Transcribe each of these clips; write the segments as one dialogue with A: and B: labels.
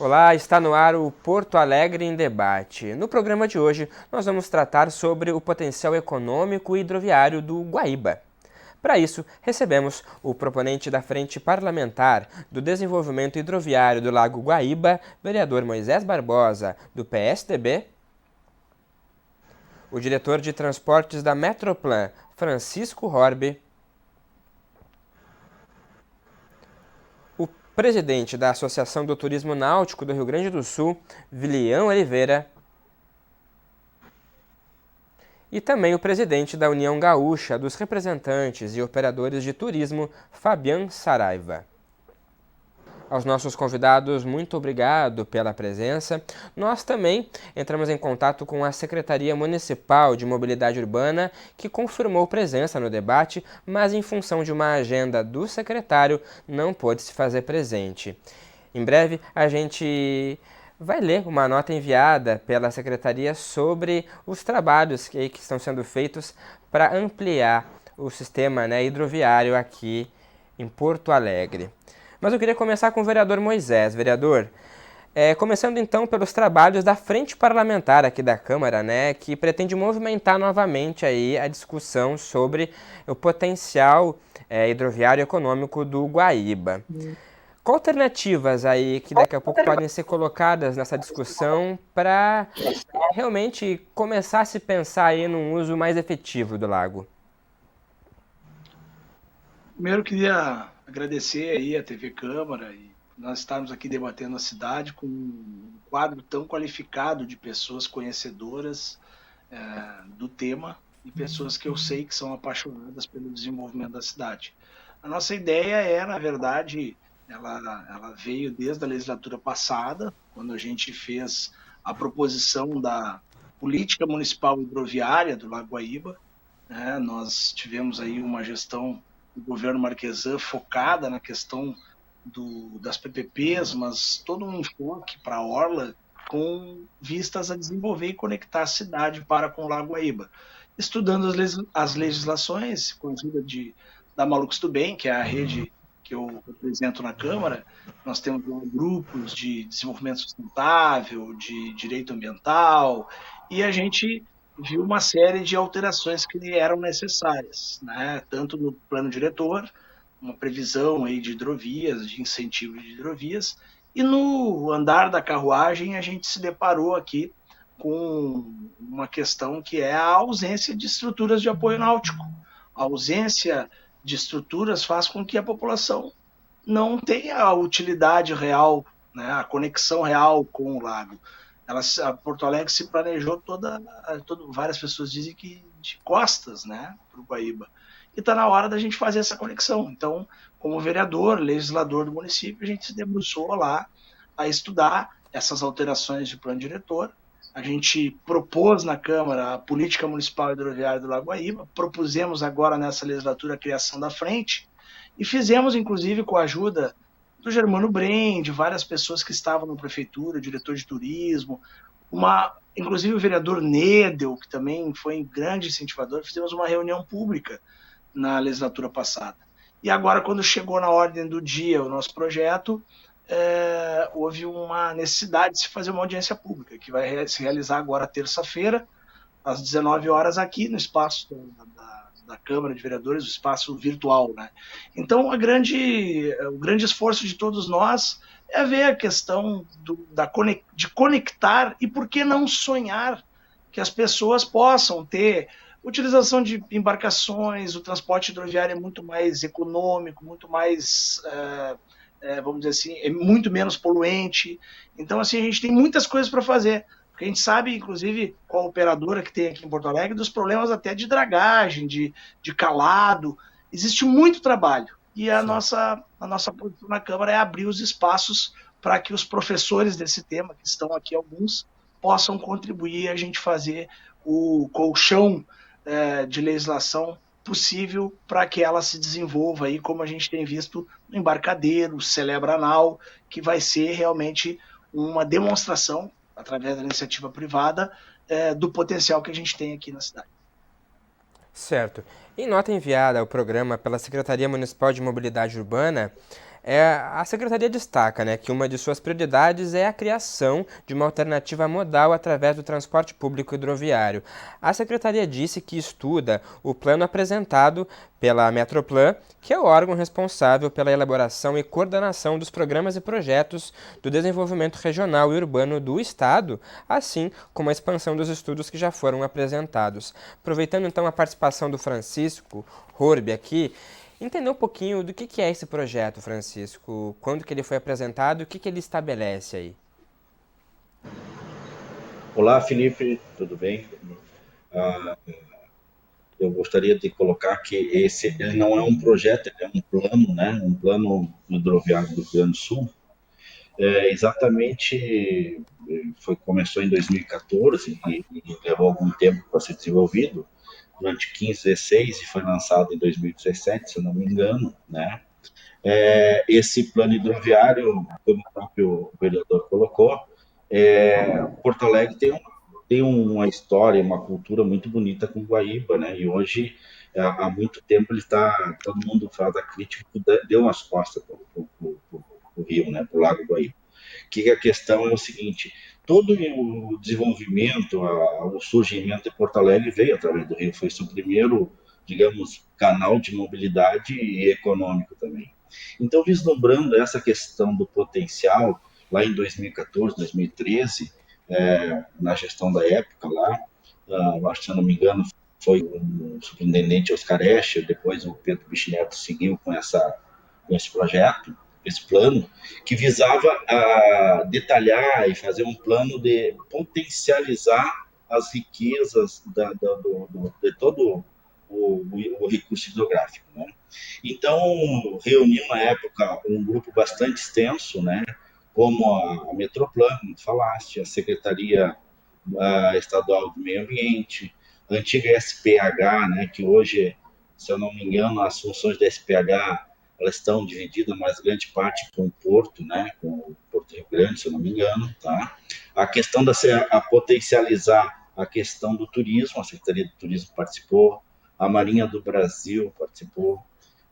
A: Olá, está no ar o Porto Alegre em Debate. No programa de hoje, nós vamos tratar sobre o potencial econômico e hidroviário do Guaíba. Para isso, recebemos o proponente da Frente Parlamentar do Desenvolvimento Hidroviário do Lago Guaíba, vereador Moisés Barbosa, do PSDB, o diretor de transportes da Metroplan, Francisco Horbe, o presidente da Associação do Turismo Náutico do Rio Grande do Sul, Vilião Oliveira, e também o presidente da União Gaúcha dos Representantes e Operadores de Turismo, Fabian Saraiva. Aos nossos convidados, muito obrigado pela presença. Nós também entramos em contato com a Secretaria Municipal de Mobilidade Urbana, que confirmou presença no debate, mas em função de uma agenda do secretário, não pôde se fazer presente. Em breve, a gente vai ler uma nota enviada pela Secretaria sobre os trabalhos que estão sendo feitos para ampliar o sistema hidroviário aqui em Porto Alegre. Mas eu queria começar com o vereador Moisés. Vereador, começando então pelos trabalhos da Frente Parlamentar aqui da Câmara, que pretende movimentar novamente aí a discussão sobre o potencial hidroviário econômico do Guaíba. Qual alternativas aí que daqui a pouco podem ser colocadas nessa discussão para realmente começar a se pensar aí num uso mais efetivo do lago?
B: Primeiro, queria agradecer aí a TV Câmara e nós estarmos aqui debatendo a cidade com um quadro tão qualificado de pessoas conhecedoras do tema e pessoas que eu sei que são apaixonadas pelo desenvolvimento da cidade. A nossa ideia na verdade, ela veio desde a legislatura passada, quando a gente fez a proposição da política municipal hidroviária do Lago Guaíba. Nós tivemos aí uma gestão do governo Marquesan focada na questão das PPPs, mas todo um enfoque para a Orla com vistas a desenvolver e conectar a cidade com o Lago Guaíba. Estudando as legislações, com a ajuda da Malucos do Bem, que é a rede que eu represento na Câmara, nós temos grupos de desenvolvimento sustentável, de direito ambiental, e a gente viu uma série de alterações que eram necessárias, tanto no plano diretor, uma previsão aí de hidrovias, de incentivo de hidrovias, e no andar da carruagem a gente se deparou aqui com uma questão que é a ausência de estruturas de apoio náutico. A ausência de estruturas faz com que a população não tenha a utilidade real, a conexão real com o lago. A Porto Alegre se planejou várias pessoas dizem que de costas, para o Guaíba. E está na hora da gente fazer essa conexão. Então, como vereador, legislador do município, a gente se debruçou lá a estudar essas alterações de plano diretor. A gente propôs na Câmara a política municipal hidroviária do Lago Guaíba, propusemos agora nessa legislatura a criação da frente e fizemos, inclusive, com a ajuda do Germano Brem, de várias pessoas que estavam na prefeitura, o diretor de turismo, inclusive o vereador Nedel, que também foi um grande incentivador, fizemos uma reunião pública na legislatura passada. E agora, quando chegou na ordem do dia o nosso projeto, houve uma necessidade de se fazer uma audiência pública, que vai se realizar agora terça-feira, às 19 horas, aqui no espaço da Câmara de Vereadores, o espaço virtual. Então, o grande esforço de todos nós é ver a questão de conectar e, por que não, sonhar que as pessoas possam ter utilização de embarcações, o transporte hidroviário é muito mais econômico, muito mais, vamos dizer assim, é muito menos poluente. Então, assim, a gente tem muitas coisas para fazer. Porque a gente sabe, inclusive, com a operadora que tem aqui em Porto Alegre, dos problemas até de dragagem, de calado. Existe muito trabalho. E a nossa posição na Câmara é abrir os espaços para que os professores desse tema, que estão aqui alguns, possam contribuir a gente fazer o colchão de legislação possível para que ela se desenvolva aí, como a gente tem visto no Embarcadero, Celebra Anal, que vai ser realmente uma demonstração, através da iniciativa privada, do potencial que a gente tem aqui na cidade.
A: Certo. Em nota enviada ao programa pela Secretaria Municipal de Mobilidade Urbana, A Secretaria destaca, né, que uma de suas prioridades é a criação de uma alternativa modal através do transporte público hidroviário. A Secretaria disse que estuda o plano apresentado pela Metroplan, que é o órgão responsável pela elaboração e coordenação dos programas e projetos do desenvolvimento regional e urbano do Estado, assim como a expansão dos estudos que já foram apresentados. Aproveitando então a participação do Francisco Horby aqui, entender um pouquinho do que é esse projeto, Francisco, quando que ele foi apresentado e o que ele estabelece aí.
C: Olá, Felipe, tudo bem? Eu gostaria de colocar que ele não é um projeto, ele é um plano, né? Um plano hidroviário do Rio Grande do Sul. Começou em 2014 e levou algum tempo para ser desenvolvido, durante 15, 16, e foi lançado em 2017, se eu não me engano, né? Esse plano hidroviário, como o próprio vereador colocou, Porto Alegre tem uma história, uma cultura muito bonita com Guaíba, né? E hoje, há muito tempo, todo mundo faz a crítica que deu as costas para o rio, né? Para o Lago Guaíba. Que a questão é o seguinte: todo o desenvolvimento, o surgimento de Porto Alegre veio através do rio, foi seu primeiro, digamos, canal de mobilidade e econômico também. Então, vislumbrando essa questão do potencial, lá em 2014, 2013, na gestão da época lá, acho que, se eu não me engano, foi o superintendente Oscar Escher, depois o Pedro Bichineto seguiu com esse projeto, esse plano, que visava detalhar e fazer um plano de potencializar as riquezas de todo o recurso hidrográfico, né? Então, reuniu na época um grupo bastante extenso, né? Como a Metroplan, como tu falaste, a Secretaria Estadual do Meio Ambiente, a antiga SPH, né? Que hoje, se eu não me engano, as funções da SPH elas estão divididas, mas grande parte com o Porto, né? Com o Porto Rio Grande, se eu não me engano, tá? A questão a potencializar a questão do turismo, a Secretaria do Turismo participou, a Marinha do Brasil participou,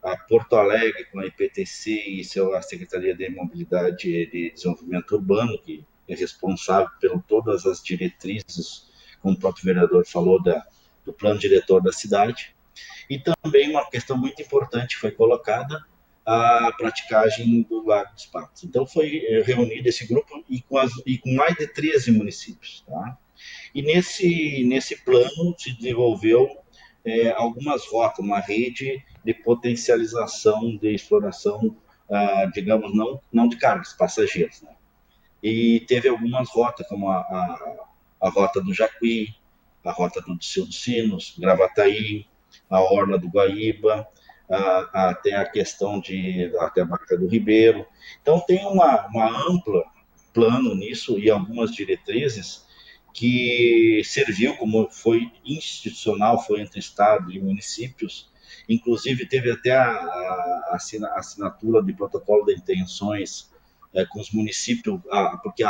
C: a Porto Alegre com a IPTC e a Secretaria de Mobilidade e de Desenvolvimento Urbano, que é responsável por todas as diretrizes, como o próprio vereador falou, do plano diretor da cidade. E também uma questão muito importante foi colocada, a praticagem do Lago dos Patos. Então foi reunido esse grupo e com mais de 13 municípios. Tá? E nesse plano se desenvolveu algumas rotas, uma rede de potencialização de exploração, digamos, não de cargas, passageiros. Né? E teve algumas rotas, como a rota do Jacuí, a rota do Diceu dos Sinos, Gravataí, a Orla do Guaíba, até a questão até a Barca do Ribeiro. Então tem uma ampla plano nisso e algumas diretrizes que serviu como foi institucional, foi entre Estado e municípios, inclusive teve até a assinatura de protocolo de intenções com os municípios, porque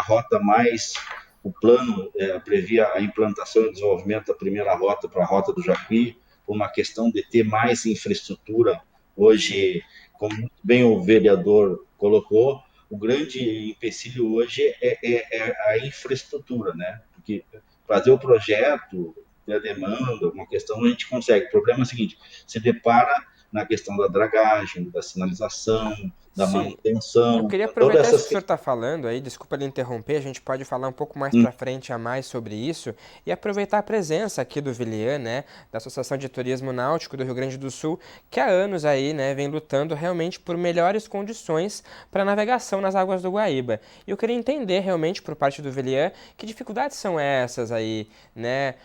C: o plano previa a implantação e desenvolvimento da primeira rota para a Rota do Jacuí, por uma questão de ter mais infraestrutura. Hoje, como muito bem o vereador colocou, o grande empecilho hoje é a infraestrutura, né? Porque fazer o projeto, ter a demanda, uma questão a gente consegue. O problema é o seguinte: se depara na questão da dragagem, da sinalização, da manutenção.
A: Eu queria aproveitar isso que o senhor está falando aí, desculpa lhe interromper, a gente pode falar um pouco mais para frente a mais sobre isso e aproveitar a presença aqui do Willian, né, da Associação de Turismo Náutico do Rio Grande do Sul, que há anos aí, né, vem lutando realmente por melhores condições para navegação nas águas do Guaíba. E eu queria entender realmente por parte do Willian que dificuldades são essas aí, né,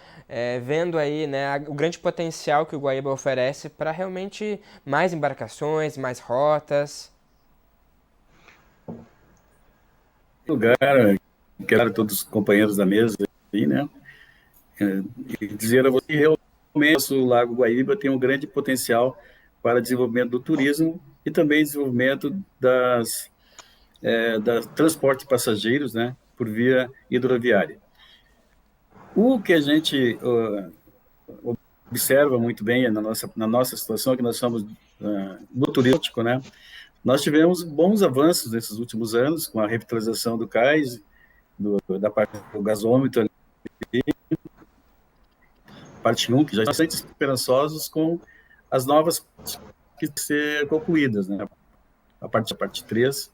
A: vendo aí, né, o grande potencial que o Guaíba oferece para realmente mais embarcações, mais rotas.
D: Lugar, quero todos os companheiros da mesa aí, né? E dizer a você que realmente o Lago Guaíba tem um grande potencial para desenvolvimento do turismo e também desenvolvimento da transporte de passageiros, né? Por via hidroviária. O que a gente observa muito bem na nossa situação, que nós somos no turístico, né? Nós tivemos bons avanços nesses últimos anos, com a revitalização do cais, da parte do gasômetro ali, parte 1, que já estão bastante esperançosos com as novas que ser concluídas, né? A parte 3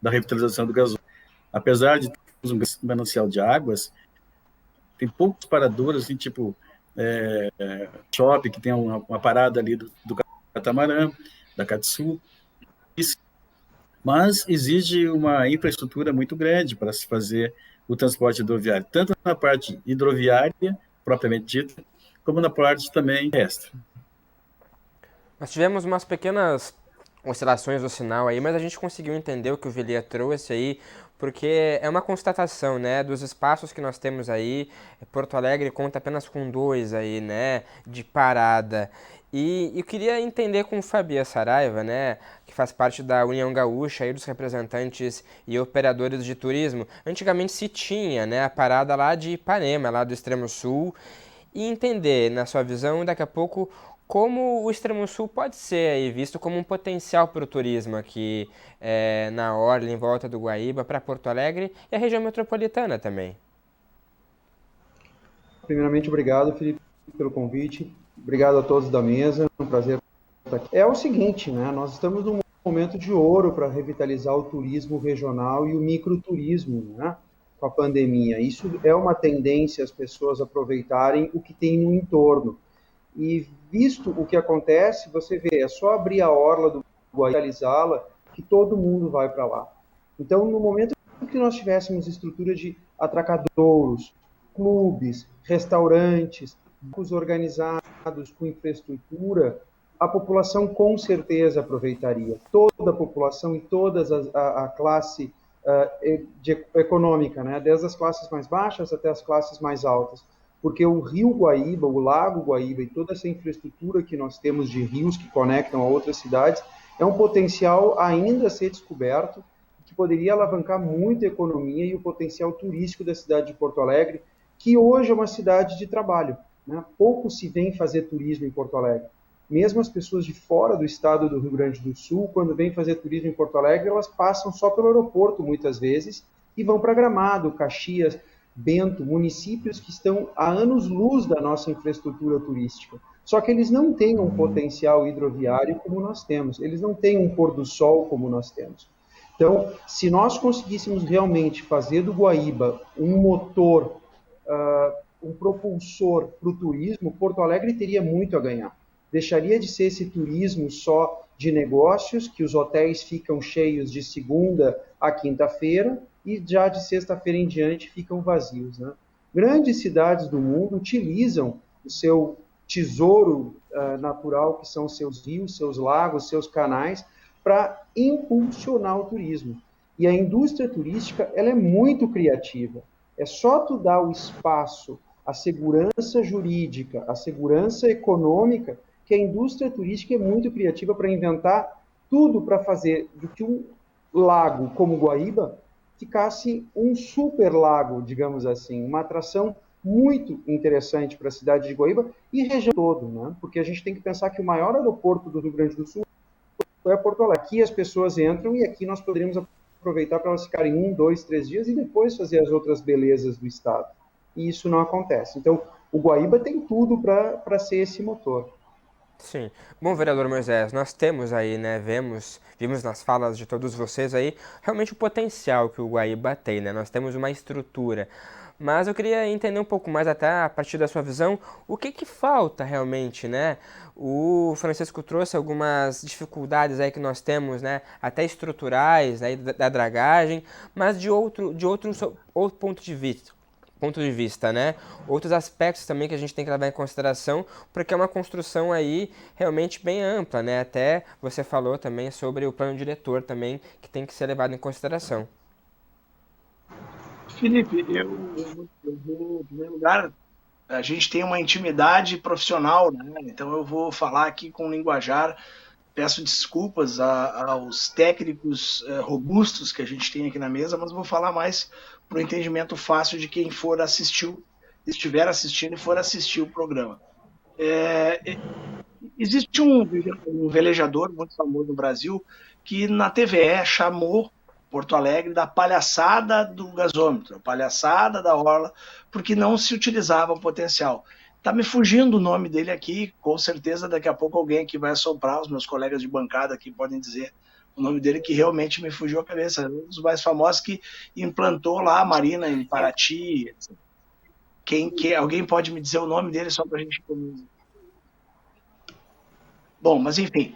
D: da revitalização do gasômetro. Apesar de termos um manancial de águas, tem poucos paradouros, assim, tipo shopping, que tem uma parada ali do catamarã, da Catsul, mas exige uma infraestrutura muito grande para se fazer o transporte hidroviário, tanto na parte hidroviária, propriamente dita, como na parte também terrestre.
A: Nós tivemos umas pequenas oscilações do sinal aí, mas a gente conseguiu entender o que o Vilia trouxe aí, porque é uma constatação, né, dos espaços que nós temos aí. Porto Alegre conta apenas com 2 aí, né, de parada. E eu queria entender com o Fabian Saraiva, né, que faz parte da União Gaúcha, aí dos representantes e operadores de turismo. Antigamente se tinha, né, a parada lá de Ipanema, lá do extremo sul, e entender, na sua visão, daqui a pouco, como o extremo sul pode ser aí visto como um potencial para o turismo aqui na orla, em volta do Guaíba, para Porto Alegre e a região metropolitana também.
E: Primeiramente, obrigado, Felipe, pelo convite. Obrigado a todos da mesa, é um prazer estar aqui. É o seguinte, né? Nós estamos num momento de ouro para revitalizar o turismo regional e o microturismo, né? Com a pandemia. Isso é uma tendência as pessoas aproveitarem o que tem no entorno. E visto o que acontece, você vê, é só abrir a orla do Guaíba, revitalizá-la, que todo mundo vai para lá. Então, no momento que nós tivéssemos estrutura de atracadouros, clubes, restaurantes, bancos organizados com infraestrutura, a população com certeza aproveitaria. Toda a população e toda a classe econômica, né? Desde as classes mais baixas até as classes mais altas. Porque o rio Guaíba, o lago Guaíba e toda essa infraestrutura que nós temos de rios que conectam a outras cidades é um potencial ainda a ser descoberto, que poderia alavancar muito a economia e o potencial turístico da cidade de Porto Alegre, que hoje é uma cidade de trabalho, né? Pouco se vem fazer turismo em Porto Alegre. Mesmo as pessoas de fora do estado do Rio Grande do Sul, quando vêm fazer turismo em Porto Alegre, elas passam só pelo aeroporto muitas vezes e vão para Gramado, Caxias, Bento, municípios que estão a anos-luz da nossa infraestrutura turística. Só que eles não têm um potencial hidroviário como nós temos, eles não têm um pôr do sol como nós temos. Então, se nós conseguíssemos realmente fazer do Guaíba um motor, um propulsor para o turismo, Porto Alegre teria muito a ganhar. Deixaria de ser esse turismo só de negócios, que os hotéis ficam cheios de segunda a quinta-feira, e já de sexta-feira em diante ficam vazios, né? Grandes cidades do mundo utilizam o seu tesouro natural, que são seus rios, seus lagos, seus canais, para impulsionar o turismo. E a indústria turística, ela é muito criativa. É só tu dar o espaço, a segurança jurídica, a segurança econômica, que a indústria turística é muito criativa para inventar tudo para fazer do que um lago como Guaíba ficasse um super lago, digamos assim, uma atração muito interessante para a cidade de Guaíba e região toda, né? Porque a gente tem que pensar que o maior aeroporto do Rio Grande do Sul é Porto Alegre. Aqui as pessoas entram e aqui nós poderíamos aproveitar para elas ficarem 1, 2, 3 dias e depois fazer as outras belezas do estado. E isso não acontece. Então, o Guaíba tem tudo para ser esse motor.
A: Sim. Bom, vereador Moisés, nós temos aí, né, vimos nas falas de todos vocês aí, realmente o potencial que o Guaíba tem, né? Nós temos uma estrutura. Mas eu queria entender um pouco mais, até a partir da sua visão, o que falta realmente, né? O Francisco trouxe algumas dificuldades aí que nós temos, né? Até estruturais, aí da dragagem, mas de outro ponto de vista, né? Outros aspectos também que a gente tem que levar em consideração, porque é uma construção aí realmente bem ampla, né? Até você falou também sobre o plano diretor também, que tem que ser levado em consideração.
B: Felipe, eu vou, em primeiro lugar, a gente tem uma intimidade profissional, né? Então eu vou falar aqui com linguajar. Peço desculpas aos técnicos robustos que a gente tem aqui na mesa, mas vou falar mais para o entendimento fácil de quem for assistir, estiver assistindo e for assistir o programa. Existe um velejador muito famoso no Brasil que na TVE chamou Porto Alegre da palhaçada do gasômetro, palhaçada da orla, porque não se utilizava o potencial. Está me fugindo o nome dele aqui, com certeza daqui a pouco alguém aqui vai assoprar, os meus colegas de bancada aqui podem dizer o nome dele, que realmente me fugiu a cabeça. Um dos mais famosos que implantou lá a Marina em Paraty. Alguém pode me dizer o nome dele só para a gente... Bom, mas enfim,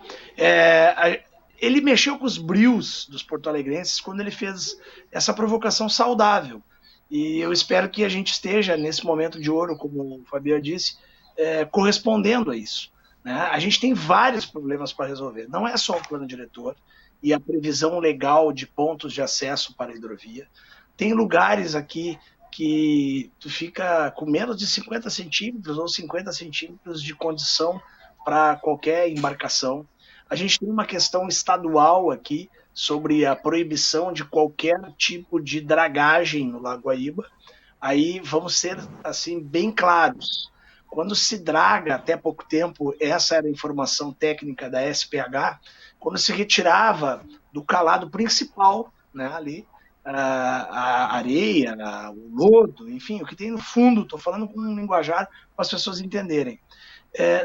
B: ele mexeu com os brios dos porto-alegrenses quando ele fez essa provocação saudável. E eu espero que a gente esteja, nesse momento de ouro, como o Fabiano disse, correspondendo a isso, né? A gente tem vários problemas para resolver. Não é só o plano diretor e a previsão legal de pontos de acesso para a hidrovia. Tem lugares aqui que tu fica com menos de 50 centímetros ou 50 centímetros de condição para qualquer embarcação. A gente tem uma questão estadual aqui sobre a proibição de qualquer tipo de dragagem no Lago Guaíba. Aí vamos ser assim bem claros. Quando se draga, até pouco tempo, essa era a informação técnica da SPH, quando se retirava do calado principal, né, ali, a areia, o lodo, enfim, o que tem no fundo, estou falando com um linguajar para as pessoas entenderem.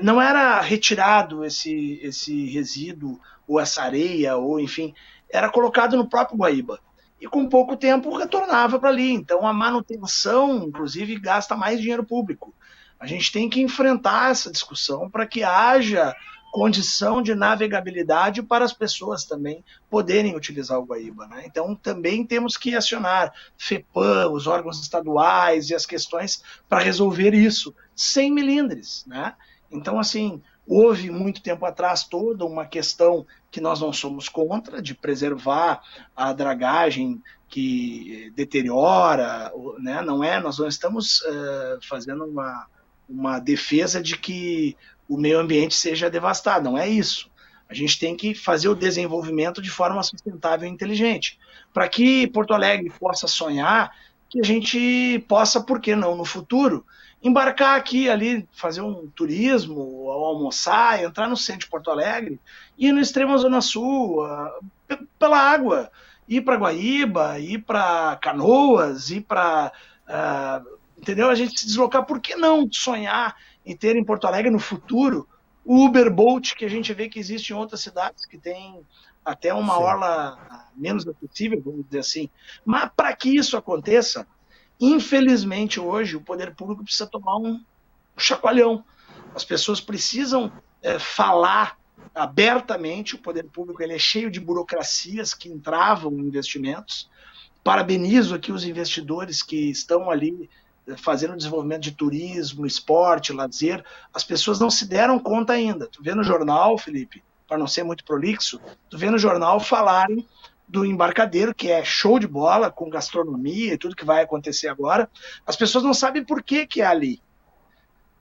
B: Não era retirado esse resíduo, ou essa areia, ou enfim, era colocado no próprio Guaíba. E com pouco tempo retornava para ali. Então a manutenção, inclusive, gasta mais dinheiro público. A gente tem que enfrentar essa discussão para que haja condição de navegabilidade para as pessoas também poderem utilizar o Guaíba, né? Então também temos que acionar FEPAM, os órgãos estaduais e as questões para resolver isso, sem melindres, né? Então, assim, houve muito tempo atrás toda uma questão que nós não somos contra, de preservar a dragagem que deteriora, né? Nós não estamos fazendo uma defesa de que o meio ambiente seja devastado, não é isso. A gente tem que fazer o desenvolvimento de forma sustentável e inteligente, para que Porto Alegre possa sonhar, que a gente possa, por que não, no futuro, embarcar aqui, ali, fazer um turismo, almoçar, entrar no centro de Porto Alegre, ir no extremo Zona Sul, pela água, ir para Guaíba, ir para Canoas, ir para... entendeu? A gente se deslocar, por que não sonhar em ter em Porto Alegre no futuro o Uber Boat, que a gente vê que existe em outras cidades, que tem até uma orla menos acessível, vamos dizer assim. Mas para que isso aconteça, infelizmente hoje o poder público precisa tomar um chacoalhão. As pessoas precisam falar abertamente. O poder público ele é cheio de burocracias que entravam em investimentos. Parabenizo aqui os investidores que estão ali fazendo desenvolvimento de turismo, esporte, lazer. As pessoas não se deram conta ainda. Tu vê no jornal, Felipe, para não ser muito prolixo, tu vê no jornal falarem do embarcadeiro, que é show de bola, com gastronomia e tudo que vai acontecer agora. As pessoas não sabem por que é ali.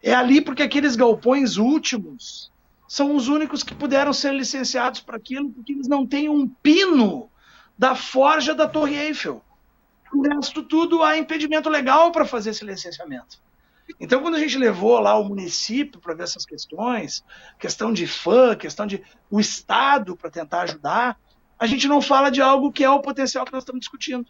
B: É ali porque aqueles galpões últimos são os únicos que puderam ser licenciados para aquilo, porque eles não têm um pino da forja da Torre Eiffel. O resto tudo há impedimento legal para fazer esse licenciamento. Então, quando a gente levou lá o município para ver essas questões, questão de FAM, questão de o Estado para tentar ajudar, a gente não fala de algo que é o potencial que nós estamos discutindo.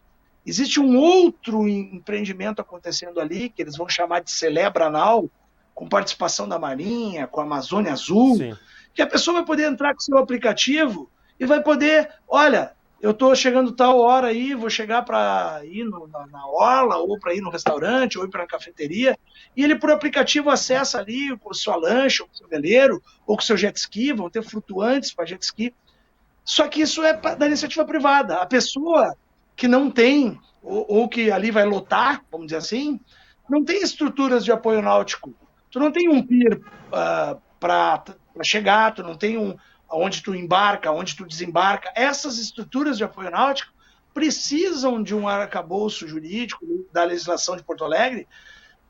B: Existe um outro empreendimento acontecendo ali, que eles vão chamar de Celebranal, com participação da Marinha, com a Amazônia Azul, sim, que a pessoa vai poder entrar com o seu aplicativo e vai poder, olha, eu estou chegando tal hora aí, vou chegar para ir na orla, ou para ir no restaurante, ou ir para a cafeteria, e ele por aplicativo acessa ali com sua lancha, ou com seu veleiro, ou com seu jet ski, vão ter flutuantes para jet ski. Só que isso é da iniciativa privada. A pessoa que não tem, ou que ali vai lotar, vamos dizer assim, não tem estruturas de apoio náutico. Tu não tem um pier para chegar, tu não tem onde tu embarca, onde tu desembarca. Essas estruturas de apoio náutico precisam de um arcabouço jurídico da legislação de Porto Alegre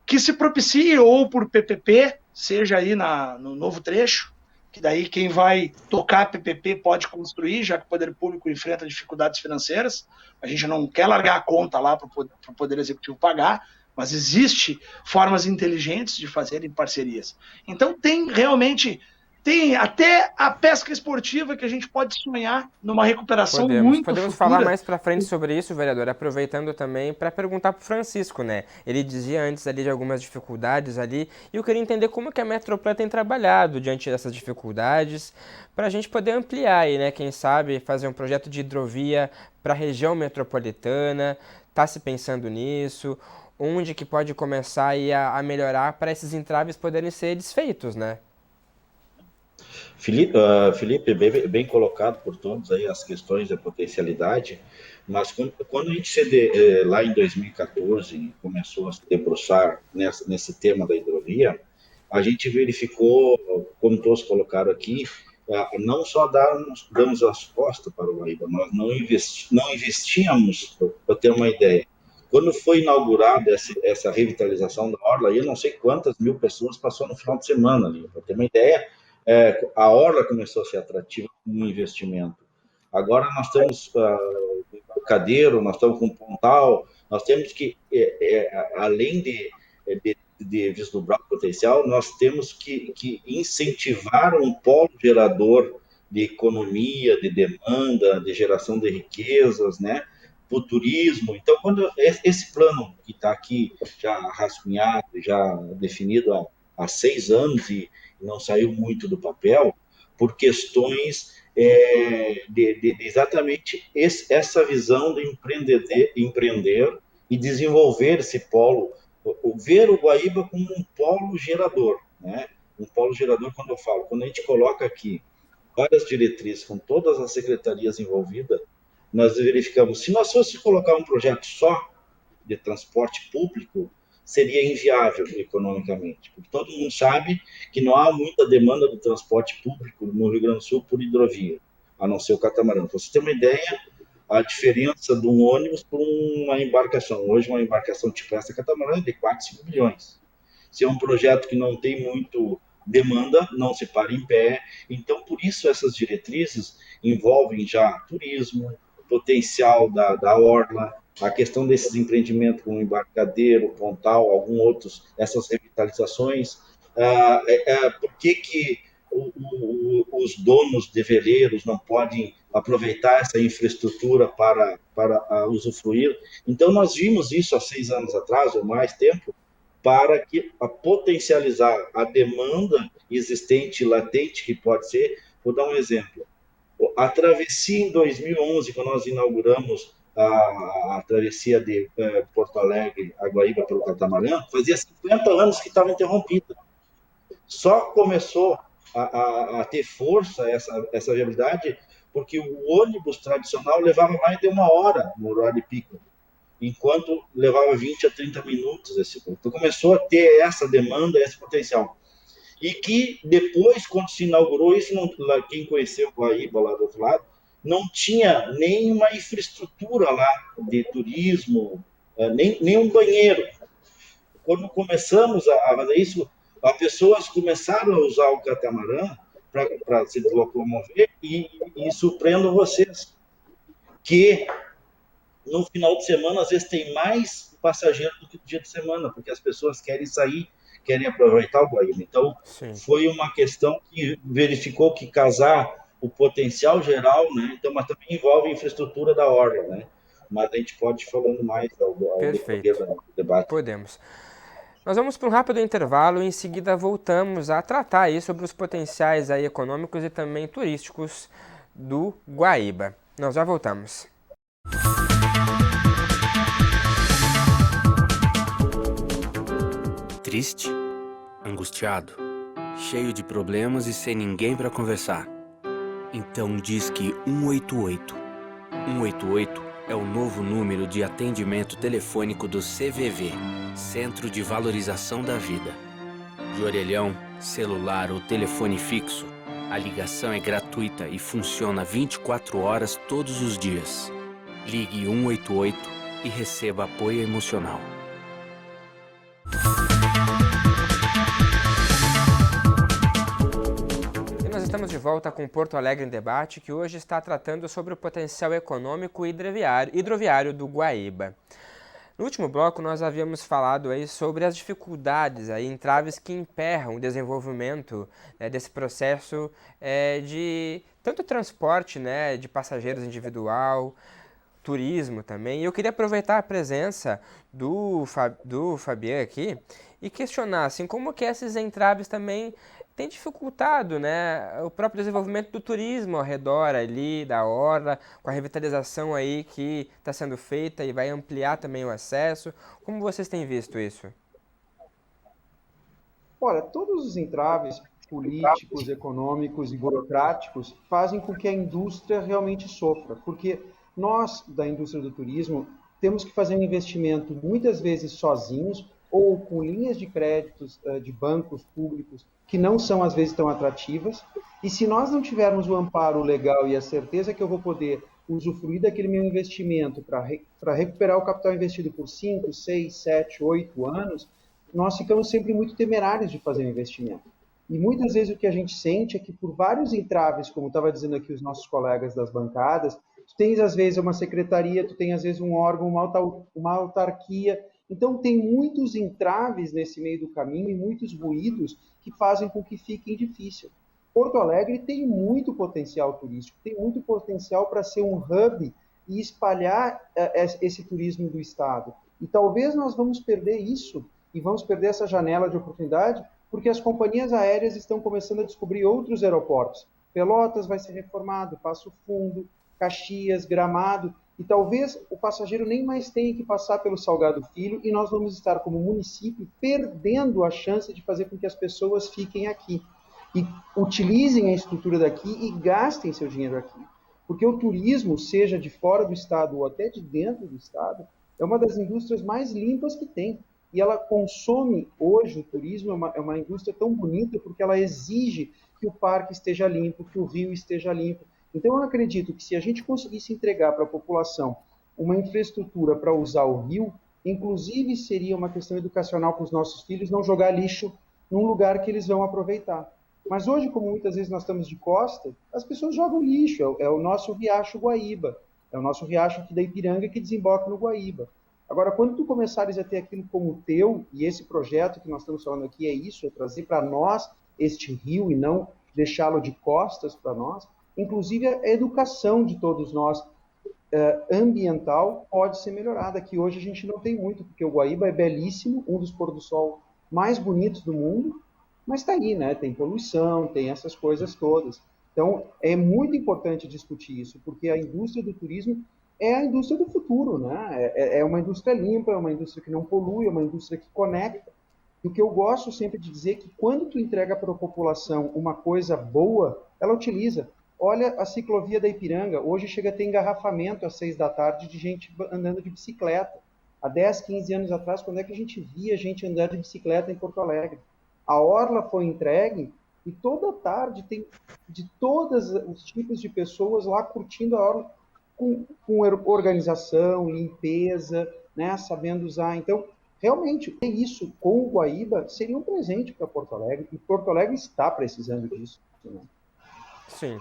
B: que se propicie ou por PPP, seja aí no novo trecho, que daí quem vai tocar PPP pode construir, já que o poder público enfrenta dificuldades financeiras. A gente não quer largar a conta lá para o Poder Executivo pagar, mas existe formas inteligentes de fazer em parcerias. Então tem realmente tem até a pesca esportiva que a gente pode sonhar numa recuperação muito
A: Podemos
B: futura.
A: falar mais para frente sobre isso, vereador, aproveitando também para perguntar para o Francisco, né? Ele dizia antes ali de algumas dificuldades ali, e eu queria entender como que a Metroplan tem trabalhado diante dessas dificuldades, para a gente poder ampliar aí, né? Quem sabe fazer um projeto de hidrovia para a região metropolitana, está se pensando nisso, onde que pode começar aí a melhorar para esses entraves poderem ser desfeitos, né?
C: Felipe, bem colocado por todos aí as questões da potencialidade, mas quando a gente lá em 2014 começou a se debruçar nesse tema da hidrovia, a gente verificou, como todos colocaram aqui, não só damos as costas para o Guaíba, nós não investíamos, para ter uma ideia. Quando foi inaugurada essa revitalização da Orla, eu não sei quantas mil pessoas passou no final de semana ali, para ter uma ideia. A Orla começou a ser atrativa como investimento. Agora nós estamos com Cadeiro, nós estamos com Pontal, nós temos que, além de vislumbrar o potencial, nós temos que incentivar um polo gerador de economia, de demanda, de geração de riquezas, né? O turismo. Então, quando esse plano que está aqui já rascunhado, já definido há 6 anos e não saiu muito do papel, por questões de exatamente essa visão de empreender e desenvolver esse polo, ver o Guaíba como um polo gerador, né? Um polo gerador, quando a gente coloca aqui várias diretrizes com todas as secretarias envolvidas, nós verificamos, se nós fôssemos colocar um projeto só de transporte público, seria inviável economicamente, porque todo mundo sabe que não há muita demanda do transporte público no Rio Grande do Sul por hidrovia, a não ser o catamarã. Para você ter uma ideia, a diferença de um ônibus por uma embarcação. Hoje, uma embarcação tipo essa catamarã é de 4, 5 milhões. Se é um projeto que não tem muito demanda, não se para em pé. Então, por isso, essas diretrizes envolvem já turismo, potencial da Orla, a questão desses empreendimentos como Embarcadeiro, Pontal, alguns outros, essas revitalizações. Por que os donos de veleiros não podem aproveitar essa infraestrutura para usufruir? Então, nós vimos isso há 6 anos atrás, ou mais tempo, para potencializar a demanda existente, latente, que pode ser. Vou dar um exemplo. A travessia em 2011, quando nós inauguramos a travessia de Porto Alegre a Guaíba pelo catamarã, fazia 50 anos que estava interrompida. Só começou a ter força essa viabilidade porque o ônibus tradicional levava mais de 1 hora no horário pico, enquanto levava 20 a 30 minutos esse ponto. Então começou a ter essa demanda, esse potencial. E que depois, quando se inaugurou isso, quem conheceu o Guaíba lá do outro lado, não tinha nenhuma infraestrutura lá de turismo, nem um banheiro. Quando começamos a fazer isso, as pessoas começaram a usar o catamarã para se locomover e surpreendo vocês que no final de semana, às vezes, tem mais passageiros do que no dia de semana, porque as pessoas querem sair, querem aproveitar o Guaíba. Então, sim, foi uma questão que verificou que casar o potencial geral, né? Então, mas também envolve a infraestrutura da Orla, né? Mas a gente pode ir falando mais ao decorrer do debate.
A: Podemos. Nós vamos para um rápido intervalo e em seguida voltamos a tratar aí sobre os potenciais aí econômicos e também turísticos do Guaíba. Nós já voltamos.
F: Triste, angustiado, cheio de problemas e sem ninguém para conversar. Então disque 188. 188 é o novo número de atendimento telefônico do CVV, Centro de Valorização da Vida. De orelhão, celular ou telefone fixo, a ligação é gratuita e funciona 24 horas todos os dias. Ligue 188 e receba apoio emocional.
A: Estamos de volta com Porto Alegre em Debate, que hoje está tratando sobre o potencial econômico hidroviário do Guaíba. No último bloco, nós havíamos falado aí sobre as dificuldades, aí, entraves que emperram o desenvolvimento, né, desse processo de tanto transporte, né, de passageiros individual, turismo também. E eu queria aproveitar a presença do Fabian aqui e questionar assim, como que esses entraves também têm dificultado, né, o próprio desenvolvimento do turismo ao redor ali da orla, com a revitalização aí que está sendo feita e vai ampliar também o acesso. Como vocês têm visto isso?
E: Olha, todos os entraves políticos, econômicos e burocráticos fazem com que a indústria realmente sofra, porque nós, da indústria do turismo, temos que fazer um investimento muitas vezes sozinhos ou com linhas de créditos de bancos públicos que não são às vezes tão atrativas. E se nós não tivermos o amparo legal e a certeza que eu vou poder usufruir daquele meu investimento para recuperar o capital investido por 5, 6, 7, 8 anos, nós ficamos sempre muito temerários de fazer um investimento. E muitas vezes o que a gente sente é que por vários entraves, como estava dizendo aqui os nossos colegas das bancadas, tu tens às vezes uma secretaria, tu tens às vezes um órgão, uma autarquia, então tem muitos entraves nesse meio do caminho e muitos ruídos que fazem com que fique difícil. Porto Alegre tem muito potencial turístico, tem muito potencial para ser um hub e espalhar esse turismo do estado. E talvez nós vamos perder isso e vamos perder essa janela de oportunidade porque as companhias aéreas estão começando a descobrir outros aeroportos. Pelotas vai ser reformado, Passo Fundo, Caxias, Gramado, e talvez o passageiro nem mais tenha que passar pelo Salgado Filho e nós vamos estar como município perdendo a chance de fazer com que as pessoas fiquem aqui e utilizem a estrutura daqui e gastem seu dinheiro aqui. Porque o turismo, seja de fora do estado ou até de dentro do estado, é uma das indústrias mais limpas que tem. E ela consome, hoje, o turismo é uma indústria tão bonita porque ela exige que o parque esteja limpo, que o rio esteja limpo. Então, eu acredito que se a gente conseguisse entregar para a população uma infraestrutura para usar o rio, inclusive seria uma questão educacional para os nossos filhos não jogar lixo num lugar que eles vão aproveitar. Mas hoje, como muitas vezes nós estamos de costa, as pessoas jogam lixo, é o nosso riacho Guaíba, é o nosso riacho aqui da Ipiranga que desemboca no Guaíba. Agora, quando tu começares a ter aquilo como teu, e esse projeto que nós estamos falando aqui é isso, é trazer para nós este rio e não deixá-lo de costas para nós, inclusive a educação de todos nós ambiental pode ser melhorada, que hoje a gente não tem muito, porque o Guaíba é belíssimo, um dos pôr do sol mais bonitos do mundo, mas está aí, né? Tem poluição, tem essas coisas todas. Então, é muito importante discutir isso, porque a indústria do turismo é a indústria do futuro, né? É uma indústria limpa, é uma indústria que não polui, é uma indústria que conecta. E o que eu gosto sempre de dizer é que quando tu entrega para a população uma coisa boa, ela utiliza. Olha a ciclovia da Ipiranga, hoje chega a ter engarrafamento às 6 da tarde de gente andando de bicicleta. Há 10, 15 anos atrás, quando é que a gente via gente andar de bicicleta em Porto Alegre? A orla foi entregue e toda tarde tem de todos os tipos de pessoas lá curtindo a orla com organização, limpeza, né, sabendo usar. Então, realmente, isso com o Guaíba seria um presente para Porto Alegre, e Porto Alegre está precisando disso. Né?
A: Sim.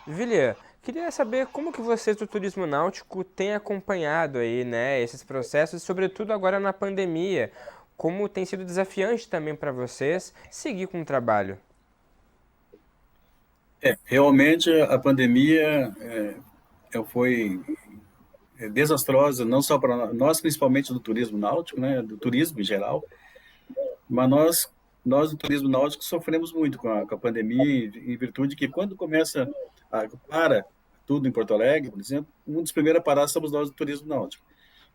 A: Villiers, queria saber como que vocês do turismo náutico têm acompanhado aí, né, esses processos, sobretudo agora na pandemia, como tem sido desafiante também para vocês seguir com o trabalho.
D: Realmente a pandemia foi desastrosa, não só para nós, principalmente do turismo náutico, né, do turismo em geral, mas nós do turismo náutico sofremos muito com a pandemia, em virtude que quando começa para tudo em Porto Alegre, por exemplo, um dos primeiros a parar somos nós do turismo náutico.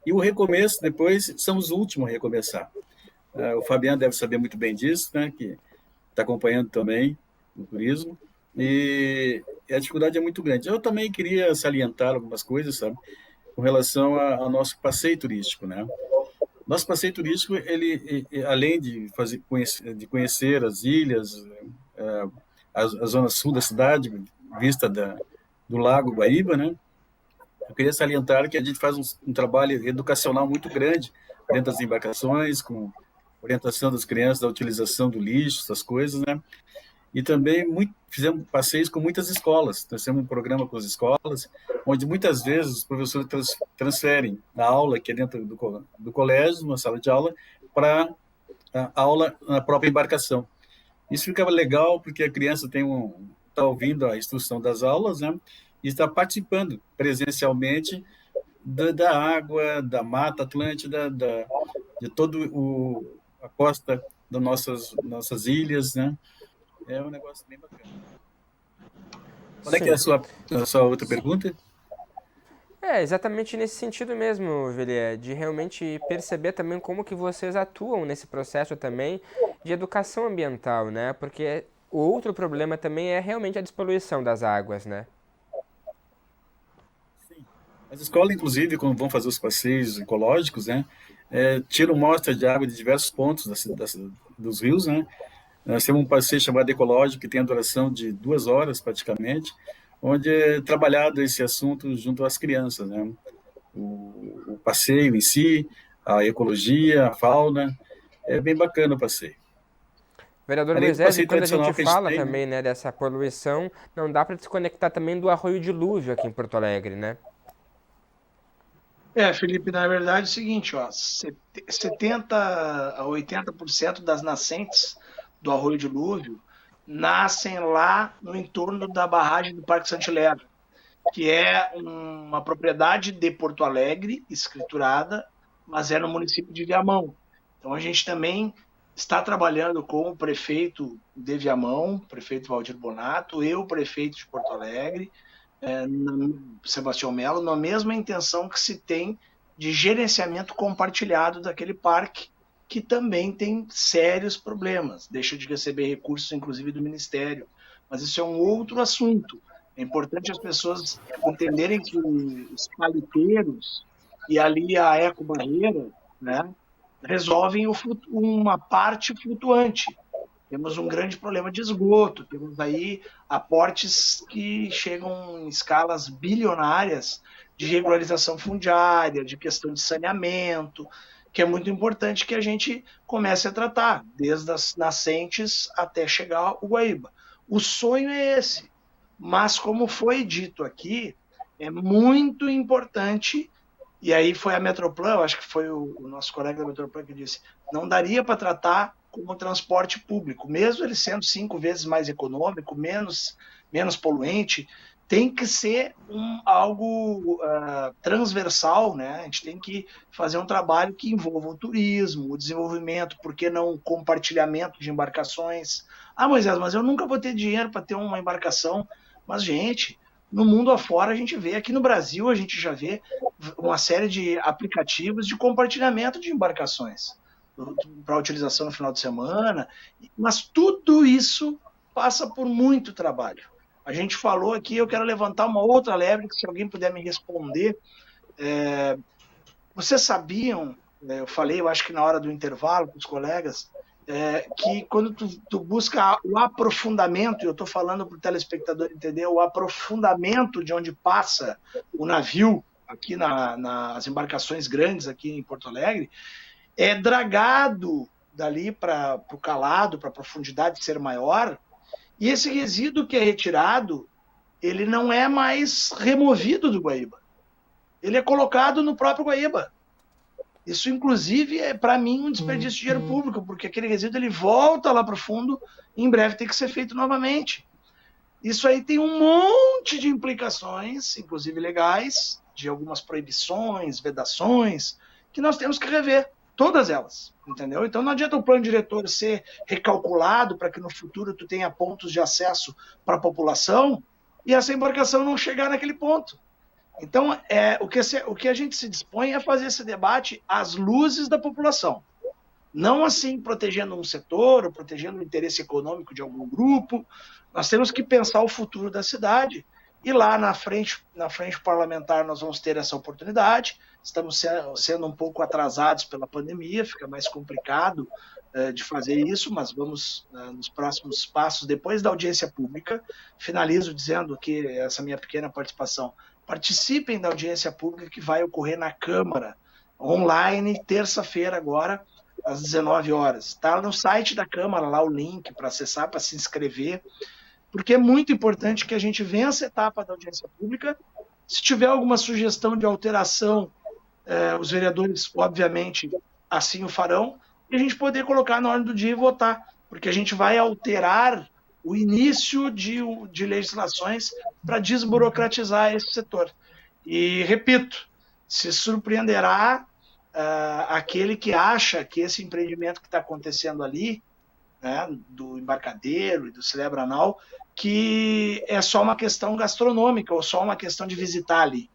D: E o recomeço, depois, somos os últimos a recomeçar. O Fabiano deve saber muito bem disso, né, que está acompanhando também o turismo, e a dificuldade é muito grande. Eu também queria salientar algumas coisas, sabe, com relação ao nosso passeio turístico, né? Nosso passeio turístico, ele além de conhecer as ilhas, a zona sul da cidade, vista do Lago Guaíba, né? Eu queria salientar que a gente faz um trabalho educacional muito grande dentro das embarcações, com orientação das crianças da utilização do lixo, essas coisas, né? e também fizemos passeios com muitas escolas. Nós temos um programa com as escolas, onde muitas vezes os professores transferem a aula que é dentro do colégio, uma sala de aula, para a aula na própria embarcação. Isso fica legal porque a criança está ouvindo a instrução das aulas, né, e está participando presencialmente da água, da Mata Atlântida, de todo a costa das nossas ilhas, né? É um negócio bem bacana. Qual é que é a sua outra pergunta?
A: É, exatamente nesse sentido mesmo, Vilier, de realmente perceber também como que vocês atuam nesse processo também de educação ambiental, né? Porque o outro problema também é realmente a despoluição das águas, né?
D: Sim. As escolas, inclusive, quando vão fazer os passeios ecológicos, né, tiram mostra de água de diversos pontos dos rios, né? Nós temos um passeio chamado Ecológico, que tem a duração de 2 horas, praticamente, onde é trabalhado esse assunto junto às crianças, né? O passeio em si, a ecologia, a fauna, é bem bacana o passeio.
A: Vereador
D: Além do
A: Moisés, e
D: passeio
A: quando a gente
D: tradicional que a gente
A: fala
D: tem, né?
A: também, né, dessa poluição, não dá para desconectar também do Arroio Dilúvio aqui em Porto Alegre, né?
B: Felipe, na verdade é o seguinte, ó, 70 a 80% das nascentes do Arroio Dilúvio nascem lá no entorno da barragem do Parque Santilero, que é uma propriedade de Porto Alegre, escriturada, mas é no município de Viamão. Então a gente também está trabalhando com o prefeito de Viamão, prefeito Valdir Bonato, e o prefeito de Porto Alegre, Sebastião Melo, na mesma intenção que se tem de gerenciamento compartilhado daquele parque, que também tem sérios problemas, deixa de receber recursos, inclusive do Ministério. Mas isso é um outro assunto. É importante as pessoas entenderem que os paliteiros e ali a ecobarreira, né, resolvem uma parte flutuante. Temos um grande problema de esgoto, temos aí aportes que chegam em escalas bilionárias de regularização fundiária, de questão de saneamento, que é muito importante que a gente comece a tratar, desde as nascentes até chegar ao Guaíba. O sonho é esse, mas como foi dito aqui, é muito importante, e aí foi a Metroplan, acho que foi o nosso colega da Metroplan que disse, não daria para tratar como transporte público, mesmo ele sendo 5 vezes mais econômico, menos poluente, tem que ser algo transversal, né? A gente tem que fazer um trabalho que envolva o turismo, o desenvolvimento, por que não compartilhamento de embarcações? Ah, Moisés, mas eu nunca vou ter dinheiro para ter uma embarcação. Mas, gente, no mundo afora a gente vê, aqui no Brasil a gente já vê uma série de aplicativos de compartilhamento de embarcações para utilização no final de semana, mas tudo isso passa por muito trabalho. A gente falou aqui, eu quero levantar uma outra lebre, que se alguém puder me responder. Vocês sabiam, eu falei, eu acho que na hora do intervalo com os colegas, que quando tu busca o aprofundamento, e eu estou falando para o telespectador entender, o aprofundamento de onde passa o navio, aqui nas embarcações grandes aqui em Porto Alegre, é dragado dali para o calado, para a profundidade ser maior, e esse resíduo que é retirado, ele não é mais removido do Guaíba. Ele é colocado no próprio Guaíba. Isso, inclusive, é, para mim, um desperdício de dinheiro público, porque aquele resíduo ele volta lá para o fundo e em breve tem que ser feito novamente. Isso aí tem um monte de implicações, inclusive legais, de algumas proibições, vedações, que nós temos que rever. Todas elas, entendeu? Então não adianta o plano diretor ser recalculado para que no futuro tu tenha pontos de acesso para a população e essa embarcação não chegar naquele ponto. Então, o que a gente se dispõe é fazer esse debate às luzes da população. Não assim protegendo um setor ou protegendo o interesse econômico de algum grupo. Nós temos que pensar o futuro da cidade. E lá na frente parlamentar nós vamos ter essa oportunidade. Estamos sendo um pouco atrasados pela pandemia, fica mais complicado de fazer isso, mas vamos nos próximos passos, depois da audiência pública. Finalizo dizendo que essa minha pequena participação, participem da audiência pública que vai ocorrer na Câmara, online, terça-feira agora, às 19 horas. Está no site da Câmara lá o link para acessar, para se inscrever, porque é muito importante que a gente vença a etapa da audiência pública. Se tiver alguma sugestão de alteração, os vereadores, obviamente, assim o farão, e a gente poder colocar na ordem do dia e votar, porque a gente vai alterar o início de legislações para desburocratizar esse setor. E, repito, se surpreenderá aquele que acha que esse empreendimento que está acontecendo ali, né, do Embarcadero e do Celebranal, que é só uma questão gastronômica ou só uma questão de visitar ali.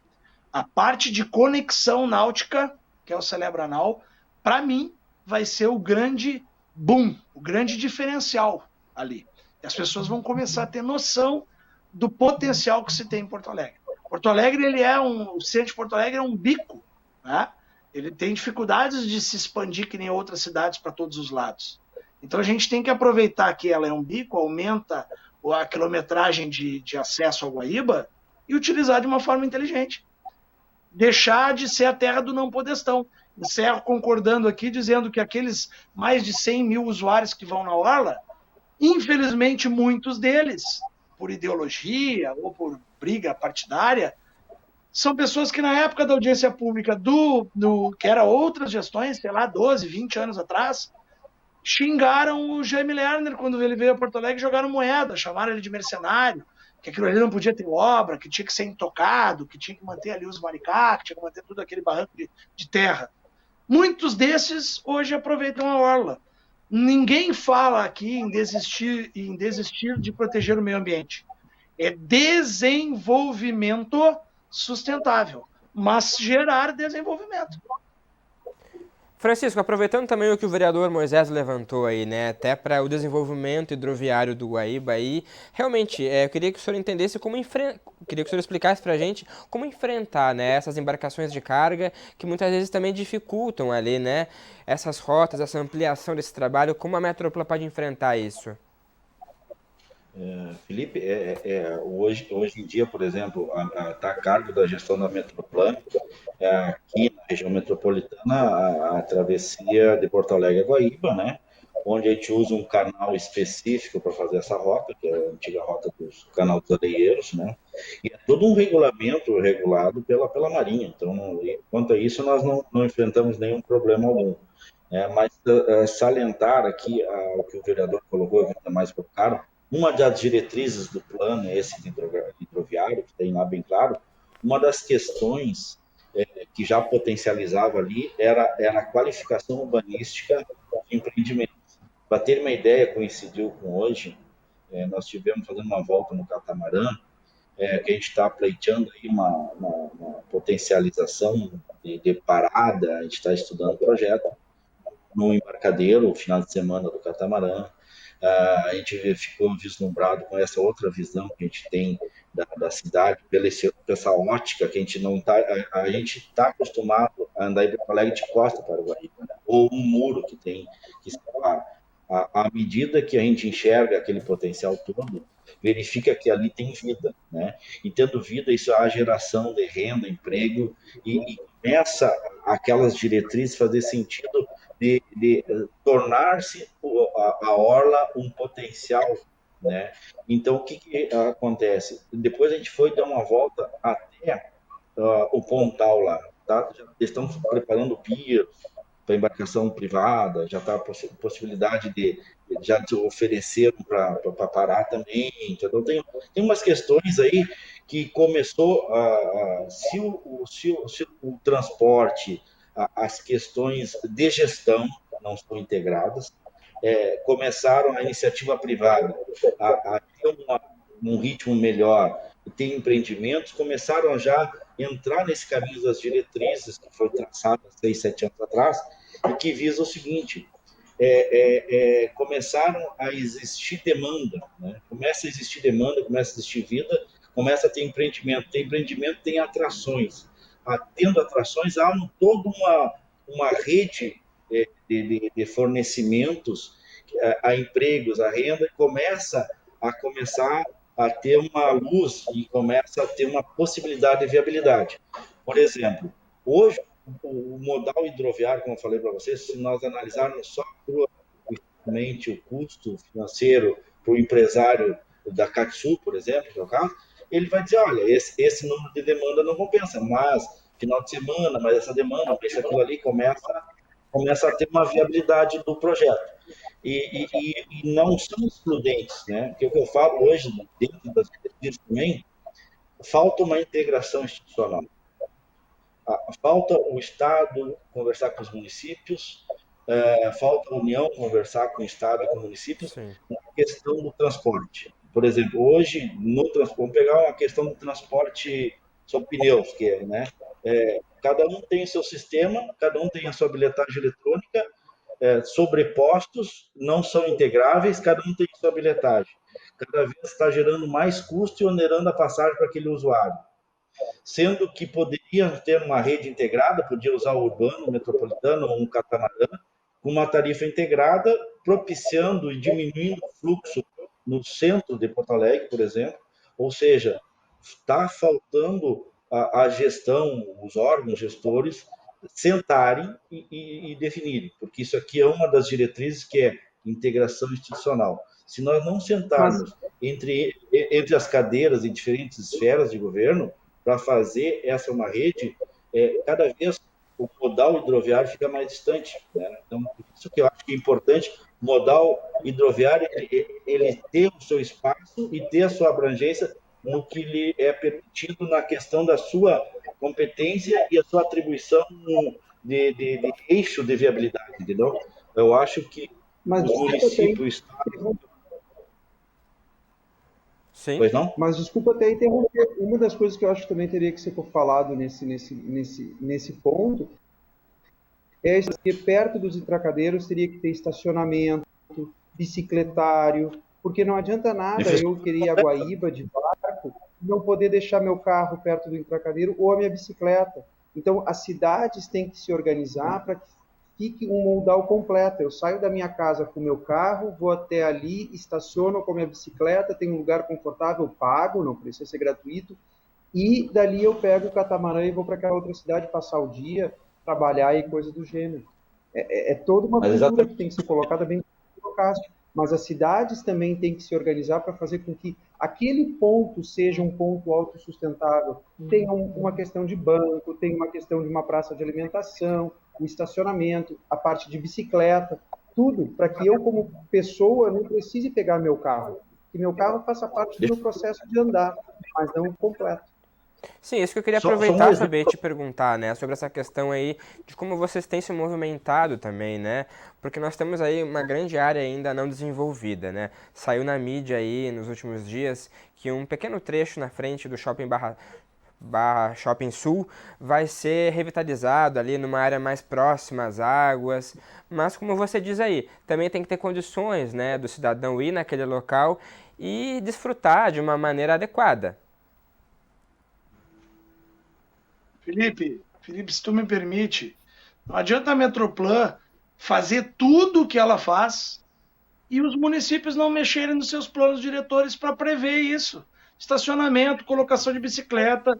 B: A parte de conexão náutica, que é o Celebranal, para mim, vai ser o grande boom, o grande diferencial ali. E as pessoas vão começar a ter noção do potencial que se tem em Porto Alegre. Porto Alegre, o centro de Porto Alegre é um bico, né? Ele tem dificuldades de se expandir que nem outras cidades para todos os lados. Então a gente tem que aproveitar que ela é um bico, aumenta a quilometragem de acesso ao Guaíba e utilizar de uma forma inteligente. Deixar de ser a terra do não podestão. Encerro concordando aqui, dizendo que aqueles mais de 100 mil usuários que vão na Orla, infelizmente muitos deles, por ideologia ou por briga partidária, são pessoas que na época da audiência pública que era outras gestões, sei lá, 12, 20 anos atrás, xingaram o Jaime Lerner quando ele veio a Porto Alegre e jogaram moeda, chamaram ele de mercenário, que aquilo ali não podia ter obra, que tinha que ser intocado, que tinha que manter ali os maricá, que tinha que manter tudo aquele barranco de terra. Muitos desses hoje aproveitam a orla. Ninguém fala aqui em desistir de proteger o meio ambiente. É desenvolvimento sustentável, mas gerar desenvolvimento.
A: Francisco, aproveitando também o que o vereador Moisés levantou aí, né, até para o desenvolvimento hidroviário do Guaíba aí, realmente, eu queria que o senhor entendesse queria que o senhor explicasse para a gente como enfrentar, né, essas embarcações de carga que muitas vezes também dificultam ali, né, essas rotas, essa ampliação desse trabalho, como a Metrópole pode enfrentar isso?
C: Felipe, hoje em dia, por exemplo, está a cargo da gestão da Metroplan, aqui na região metropolitana, a travessia de Porto Alegre a Guaíba, né? Onde a gente usa um canal específico para fazer essa rota, que é a antiga rota do Canal dos Areieiros, né? E é todo um regulamento regulado pela Marinha. Então, quanto a isso, nós não enfrentamos nenhum problema algum. Mas salientar aqui o que o vereador colocou, que está mais caro, uma das diretrizes do plano é esse hidroviário, que tem lá bem claro. Uma das questões que já potencializava ali era a qualificação urbanística de empreendimentos. Para ter uma ideia, coincidiu com hoje, nós estivemos fazendo uma volta no Catamarã, que a gente está pleiteando aí uma potencialização de parada, a gente está estudando o projeto no Embarcadero, o final de semana do Catamarã. A gente ficou vislumbrado com essa outra visão que a gente tem da cidade, pela essa ótica que a gente não está. A gente está acostumado a andar em Porto Alegre de costa para o Guaíba, né? Ou um muro que tem que separa. À medida que a gente enxerga aquele potencial todo, verifica que ali tem vida, né? E tendo vida, isso é a geração de renda, emprego, e começa aquelas diretrizes fazer sentido de tornar-se a orla um potencial, né? Então, o que acontece? Depois a gente foi dar uma volta até o Pontal lá, tá? Já estamos preparando piers para embarcação privada, já está a possibilidade de já te oferecer para parar também. Então, tem umas questões aí que começou se o transporte, as questões de gestão não estão integradas, começaram a iniciativa privada a ter um ritmo melhor, ter empreendimentos, começaram já entrar nesse caminho das diretrizes que foi traçado há 6, 7 anos atrás, e que visa o seguinte: começaram a existir demanda, né? Começa a existir demanda, começa a existir vida, começa a ter empreendimento. Tem empreendimento, tem atrações. Tendo atrações, há toda uma rede de fornecimentos a empregos, a renda, e começa a ter uma luz e começa a ter uma possibilidade de viabilidade. Por exemplo, hoje o modal hidroviário, como eu falei para vocês, se nós analisarmos só puramente o custo financeiro para o empresário da CATSUL, por exemplo, que é o caso, ele vai dizer, olha, esse número de demanda não compensa, mas final de semana, mas essa demanda, mas aquilo ali começa a ter uma viabilidade do projeto. E não são excludentes, né? Porque o que eu falo hoje, dentro das diretrizes também, falta uma integração institucional. Falta o Estado conversar com os municípios, falta a União conversar com o Estado e com os municípios na questão do transporte. Por exemplo, hoje, vamos pegar uma questão do transporte sobre pneus, que é, né? Cada um tem o seu sistema, cada um tem a sua bilhetagem eletrônica, sobrepostos, não são integráveis, cada um tem a sua bilhetagem. Cada vez está gerando mais custo e onerando a passagem para aquele usuário. Sendo que poderia ter uma rede integrada, podia usar o urbano, o metropolitano ou um catamarã, com uma tarifa integrada, propiciando e diminuindo o fluxo no centro de Porto Alegre, por exemplo. Ou seja, está faltando a gestão, os órgãos gestores, sentarem e definirem, porque isso aqui é uma das diretrizes que é integração institucional. Se nós não sentarmos entre as cadeiras em diferentes esferas de governo para fazer essa uma rede, cada vez o modal hidroviário fica mais distante, né? Então, isso que eu acho que é importante, o modal hidroviário, ele ter o seu espaço e ter a sua abrangência no que lhe é permitido na questão da sua competência e a sua atribuição de eixo de viabilidade, entendeu? Eu acho que os municípios, o Estado...
A: Sim.
C: Pois não?
E: Mas desculpa até interromper. Uma das coisas que eu acho que também teria que ser falado nesse ponto é que perto dos entracadeiros teria que ter estacionamento, bicicletário, porque não adianta nada eu querer ir a Guaíba de barco e não poder deixar meu carro perto do entracadeiro ou a minha bicicleta. Então, as cidades têm que se organizar para que fique um modal completo. Eu saio da minha casa com o meu carro, vou até ali, estaciono com a minha bicicleta, tenho um lugar confortável, pago, não precisa ser gratuito, e dali eu pego o catamarã e vou para aquela outra cidade passar o dia, trabalhar e coisa do gênero. É toda uma cultura que tem que ser colocada bem colocada. Mas as cidades também têm que se organizar para fazer com que aquele ponto seja um ponto autossustentável. Tem uma questão de banco, tem uma questão de uma praça de alimentação, o estacionamento, a parte de bicicleta, tudo para que eu, como pessoa, não precise pegar meu carro. Que meu carro faça parte do meu processo de andar, mas não completo.
A: Sim, isso que eu queria aproveitar também e te perguntar, né, sobre essa questão aí de como vocês têm se movimentado também, né, porque nós temos aí uma grande área ainda não desenvolvida, né, saiu na mídia aí nos últimos dias que um pequeno trecho na frente do Shopping Barra Shopping Sul vai ser revitalizado ali numa área mais próxima às águas, mas como você diz aí, também tem que ter condições, né, do cidadão ir naquele local e desfrutar de uma maneira adequada.
B: Felipe, se tu me permite, não adianta a Metroplan fazer tudo o que ela faz e os municípios não mexerem nos seus planos diretores para prever isso. Estacionamento, colocação de bicicleta,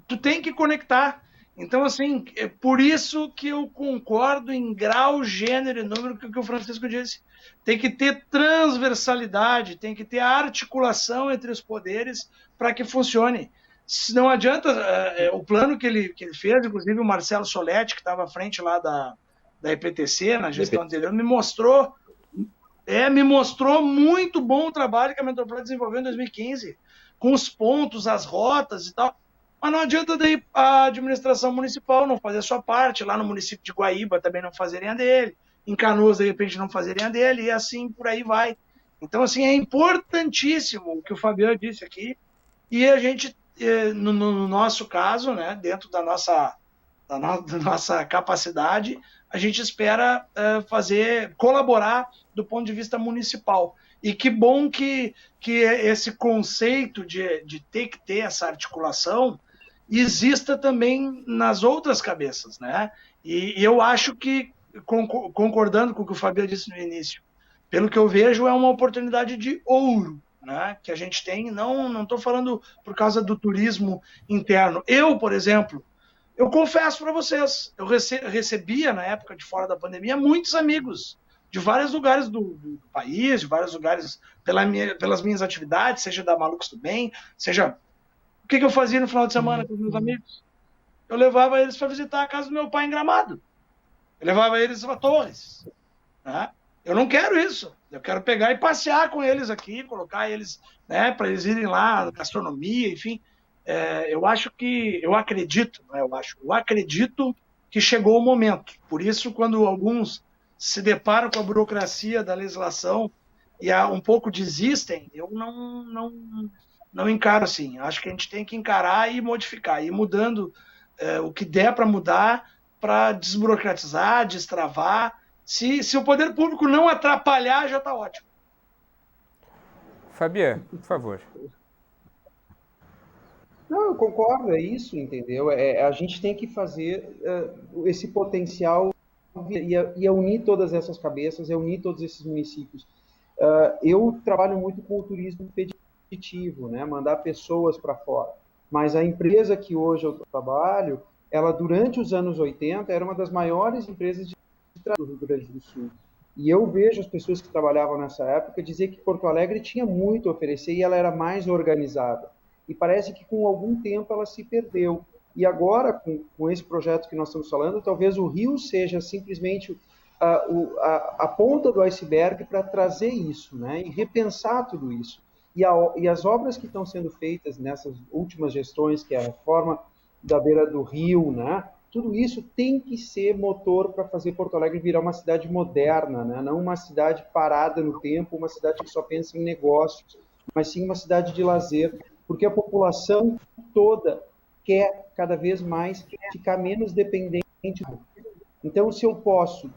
B: tu tem que conectar. Então, assim, é por isso que eu concordo em grau, gênero e número com o que o Francisco disse. Tem que ter transversalidade, tem que ter articulação entre os poderes para que funcione. Não adianta, o plano que ele fez, inclusive o Marcelo Soletti, que estava à frente lá da EPTC, na gestão anterior, me mostrou muito bom o trabalho que a Metroplan desenvolveu em 2015, com os pontos, as rotas e tal. Mas não adianta daí a administração municipal não fazer a sua parte, lá no município de Guaíba também não fazerem a dele, em Canoas, de repente, não fazerem a dele, e assim por aí vai. Então, assim, é importantíssimo o que o Fabiano disse aqui, e a gente, no nosso caso, né, dentro da nossa capacidade, a gente espera colaborar do ponto de vista municipal. E que bom que esse conceito de ter que ter essa articulação exista também nas outras cabeças, né? E eu acho que, concordando com o que o Fabiano disse no início, pelo que eu vejo, é uma oportunidade de ouro, né, que a gente tem. Não estou falando por causa do turismo interno. Eu, por exemplo, Eu confesso para vocês, eu recebia, na época de fora da pandemia, muitos amigos de vários lugares do país, de vários lugares pelas minhas atividades, seja da Malucos do Bem, seja... O que eu fazia no final de semana com os meus amigos? Eu levava eles para visitar a casa do meu pai em Gramado. Eu levava eles para Torres. Né? Eu não quero isso. Eu quero pegar e passear com eles aqui, colocar eles, né, para eles irem lá, gastronomia, enfim. Eu acredito que chegou o momento. Por isso, quando alguns se deparam com a burocracia da legislação e um pouco desistem, eu não encaro assim. Acho que a gente tem que encarar e modificar, ir mudando o que der para mudar, para desburocratizar, destravar. Se o poder público não atrapalhar, já está ótimo.
A: Fabian, por favor.
E: Não, eu concordo, é isso, entendeu? A gente tem que fazer esse potencial e unir todas essas cabeças, unir todos esses municípios. Eu trabalho muito com o turismo expeditivo, né? Mandar pessoas para fora. Mas a empresa que hoje eu trabalho, ela durante os anos 80 era uma das maiores empresas de do Rio Grande do Sul. E eu vejo as pessoas que trabalhavam nessa época dizer que Porto Alegre tinha muito a oferecer e ela era mais organizada. E parece que com algum tempo ela se perdeu. E agora, com esse projeto que nós estamos falando, talvez o Rio seja simplesmente a ponta do iceberg para trazer isso, né? E repensar tudo isso. E as obras que estão sendo feitas nessas últimas gestões, que é a reforma da beira do rio, né? Tudo isso tem que ser motor para fazer Porto Alegre virar uma cidade moderna, né? Não uma cidade parada no tempo, uma cidade que só pensa em negócios, mas sim uma cidade de lazer, porque a população toda quer cada vez mais ficar menos dependente. Então, se eu posso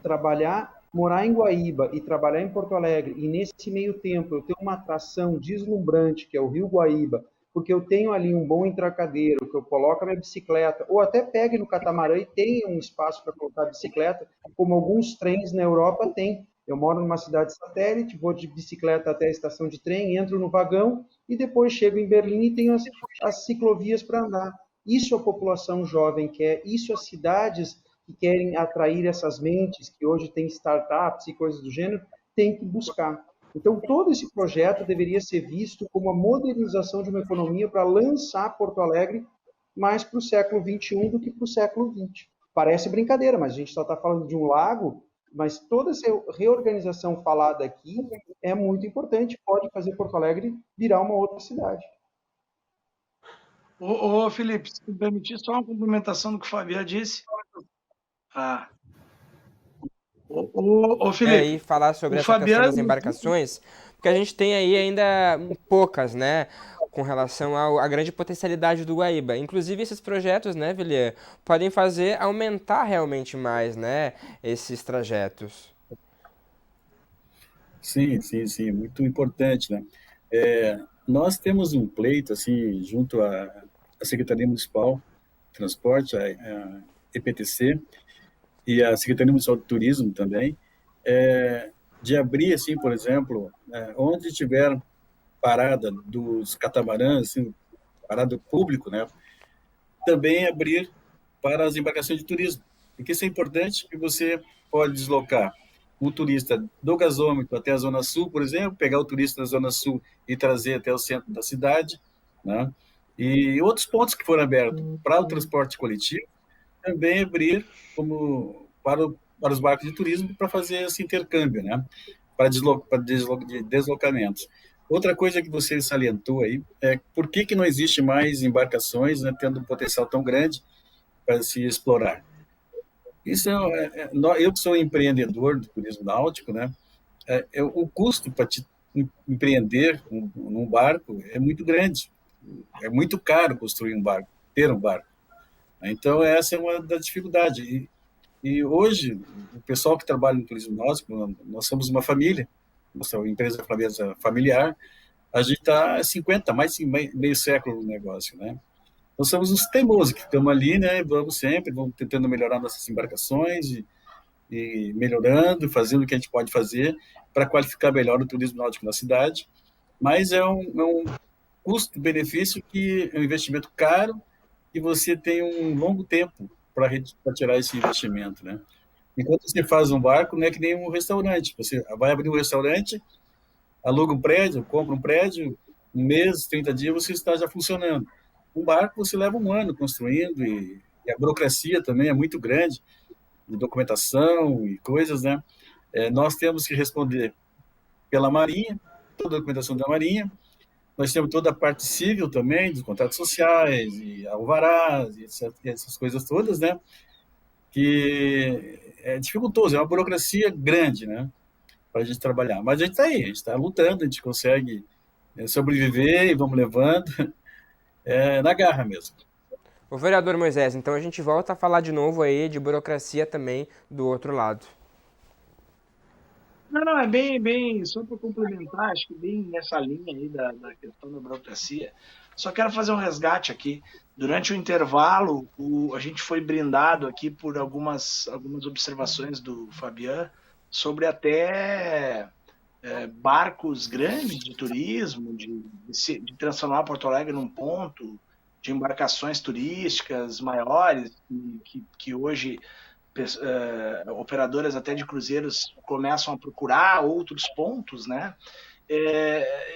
E: morar em Guaíba e trabalhar em Porto Alegre, e nesse meio tempo eu tenho uma atração deslumbrante, que é o Rio Guaíba, porque eu tenho ali um bom entracadeiro, que eu coloco a minha bicicleta, ou até pegue no catamarã e tenha um espaço para colocar a bicicleta, como alguns trens na Europa têm. Eu moro numa cidade satélite, vou de bicicleta até a estação de trem, entro no vagão e depois chego em Berlim e tenho as ciclovias para andar. Isso a população jovem quer, isso as cidades que querem atrair essas mentes, que hoje tem startups e coisas do gênero, têm que buscar. Então, todo esse projeto deveria ser visto como a modernização de uma economia para lançar Porto Alegre mais para o século XXI do que para o século XX. Parece brincadeira, mas a gente só está falando de um lago, mas toda essa reorganização falada aqui é muito importante, pode fazer Porto Alegre virar uma outra cidade.
B: Ô Felipe, se me permitir só uma complementação do que o Fabian disse. Felipe,
A: e falar sobre essa questão das embarcações, porque a gente tem aí ainda poucas, né, com relação à grande potencialidade do Guaíba. Inclusive esses projetos, né, Villiers, podem fazer aumentar realmente mais, né, esses trajetos.
D: Sim, muito importante, né? Nós temos um pleito, assim, junto à Secretaria Municipal de Transporte, a EPTC, e a Secretaria Municipal de Turismo também, de abrir, assim, por exemplo, onde tiver parada dos catamarãs, assim, parada público, né, também abrir para as embarcações de turismo, porque isso é importante, que você pode deslocar um turista do gasômetro até a Zona Sul, por exemplo, pegar o turista da Zona Sul e trazer até o centro da cidade, né, e outros pontos que foram abertos para o transporte coletivo, também abrir para os barcos de turismo para fazer esse intercâmbio, né? Para deslocamentos. Outra coisa que você salientou aí é por que não existe mais embarcações, né, tendo um potencial tão grande para se explorar. Isso eu que sou empreendedor do turismo náutico, né? O custo para empreender num barco é muito grande. É muito caro construir um barco, ter um barco. Então, essa é uma das dificuldades. E hoje, o pessoal que trabalha no turismo náutico, nós somos uma família, nossa empresa familiar, a gente está há mais de meio século no negócio, né? Nós somos os teimosos que ficamos ali, né? Vamos tentando melhorar nossas embarcações e melhorando, fazendo o que a gente pode fazer para qualificar melhor o turismo náutico na cidade. Mas é um custo-benefício que é um investimento caro que você tem um longo tempo para tirar esse investimento, né? Enquanto você faz um barco, não é que nem um restaurante. Você vai abrir um restaurante, aluga um prédio, compra um prédio, um mês, 30 dias, você está já funcionando. Um barco você leva um ano construindo e a burocracia também é muito grande, de documentação e coisas, né? Nós temos que responder pela Marinha, toda a documentação da Marinha, nós temos toda a parte civil também, dos contratos sociais, e alvarás, e essas coisas todas, né? Que é dificultoso, é uma burocracia grande, né? Para a gente trabalhar. Mas a gente está aí, a gente está lutando, a gente consegue sobreviver e vamos levando, na garra mesmo.
A: O vereador Moisés, então a gente volta a falar de novo aí de burocracia também do outro lado.
B: Não, é bem, só para complementar, acho que bem nessa linha aí da questão da burocracia. Só quero fazer um resgate aqui. Durante o intervalo, a gente foi brindado aqui por algumas observações do Fabian sobre até barcos grandes de turismo, de transformar Porto Alegre num ponto de embarcações turísticas maiores, que hoje operadoras até de cruzeiros começam a procurar outros pontos, né?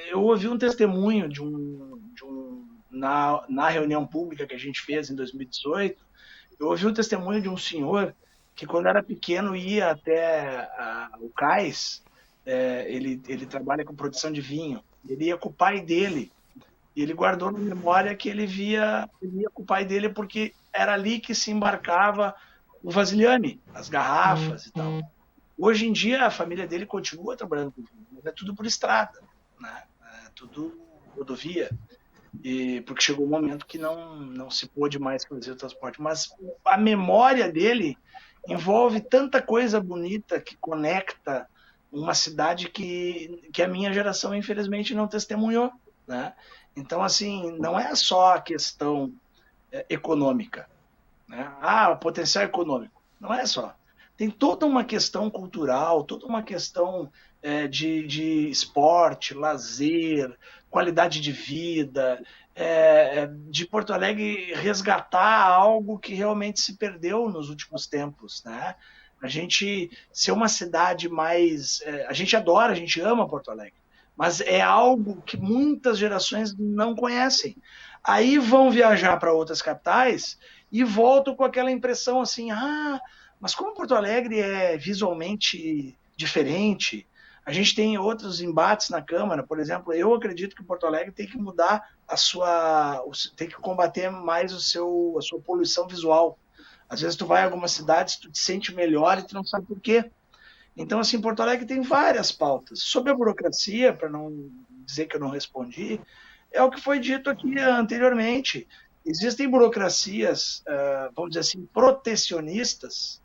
B: Eu ouvi um testemunho na reunião pública que a gente fez em 2018, eu ouvi um testemunho de um senhor que quando era pequeno ia até o cais, ele trabalha com produção de vinho, ele ia com o pai dele, e ele guardou na memória que ele ia com o pai dele porque era ali que se embarcava o vasilhame, as garrafas e tal. Hoje em dia, a família dele continua trabalhando com vinho, mas é tudo por estrada, né? É tudo rodovia, porque chegou um momento que não se pôde mais fazer o transporte. Mas a memória dele envolve tanta coisa bonita que conecta uma cidade que a minha geração, infelizmente, não testemunhou, né? Então, assim, não é só a questão econômica, né? O potencial econômico. Não é só. Tem toda uma questão cultural, toda uma questão de esporte, lazer, qualidade de vida, de Porto Alegre resgatar algo que realmente se perdeu nos últimos tempos, né? A gente ser uma cidade mais... a gente adora, a gente ama Porto Alegre, mas é algo que muitas gerações não conhecem. Aí vão viajar para outras capitais e voltam com aquela impressão assim, mas como Porto Alegre é visualmente diferente, a gente tem outros embates na Câmara, por exemplo, eu acredito que Porto Alegre tem que mudar tem que combater mais a sua poluição visual. Às vezes tu vai a algumas cidades, tu te sente melhor e tu não sabe por quê. Então, assim, Porto Alegre tem várias pautas. Sobre a burocracia, para não dizer que eu não respondi, é o que foi dito aqui anteriormente. Existem burocracias, vamos dizer assim, protecionistas,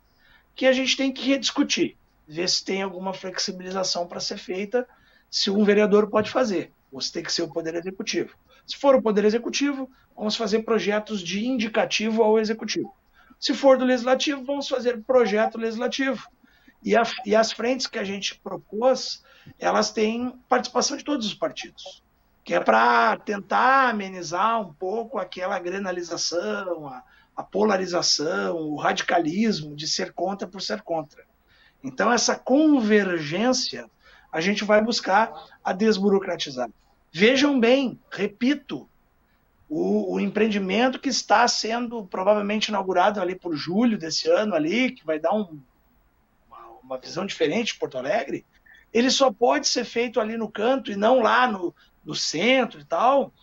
B: que a gente tem que rediscutir, ver se tem alguma flexibilização para ser feita, se um vereador pode fazer, ou se tem que ser o Poder Executivo. Se for o Poder Executivo, vamos fazer projetos de indicativo ao Executivo. Se for do Legislativo, vamos fazer projeto legislativo. E as frentes que a gente propôs, elas têm participação de todos os partidos, que é para tentar amenizar um pouco aquela granalização, a polarização, o radicalismo de ser contra por ser contra. Então, essa convergência, a gente vai buscar a desburocratizar. Vejam bem, repito, o empreendimento que está sendo provavelmente inaugurado ali por julho desse ano, ali, que vai dar uma visão diferente de Porto Alegre, ele só pode ser feito ali no canto e não lá no centro e tal,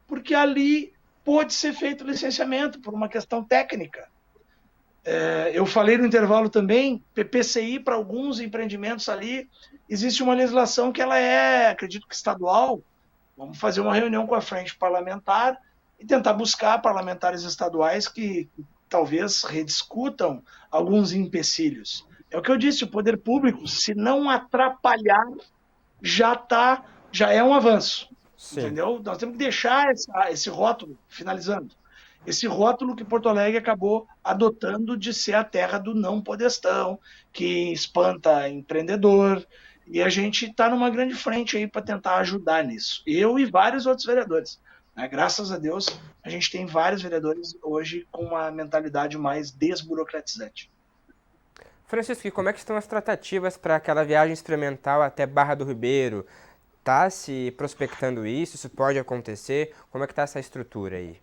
B: porque ali pode ser feito licenciamento por uma questão técnica. Eu falei no intervalo também, PPCI para alguns empreendimentos ali, existe uma legislação que ela acredito que estadual. Vamos fazer uma reunião com a frente parlamentar e tentar buscar parlamentares estaduais que talvez rediscutam alguns empecilhos. É o que eu disse, o poder público, se não atrapalhar, já é um avanço. Sim. Entendeu? Nós temos que deixar esse rótulo, finalizando, esse rótulo que Porto Alegre acabou adotando de ser a terra do não podestão, que espanta empreendedor, e a gente está numa grande frente aí para tentar ajudar nisso. Eu e vários outros vereadores. Graças a Deus, a gente tem vários vereadores hoje com uma mentalidade mais desburocratizante.
A: Francisco, e como é que estão as tratativas para aquela viagem experimental até Barra do Ribeiro? Está se prospectando isso? Isso pode acontecer? Como é que está essa estrutura aí?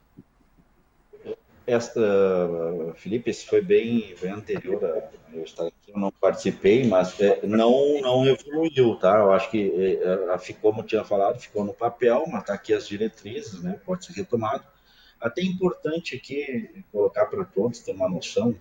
C: Felipe, esse foi bem anterior a eu estar aqui, eu não participei, mas não evoluiu, tá? Eu acho que ficou, como tinha falado, ficou no papel, mas está aqui as diretrizes, né? Pode ser retomado. Até importante aqui colocar para todos ter uma noção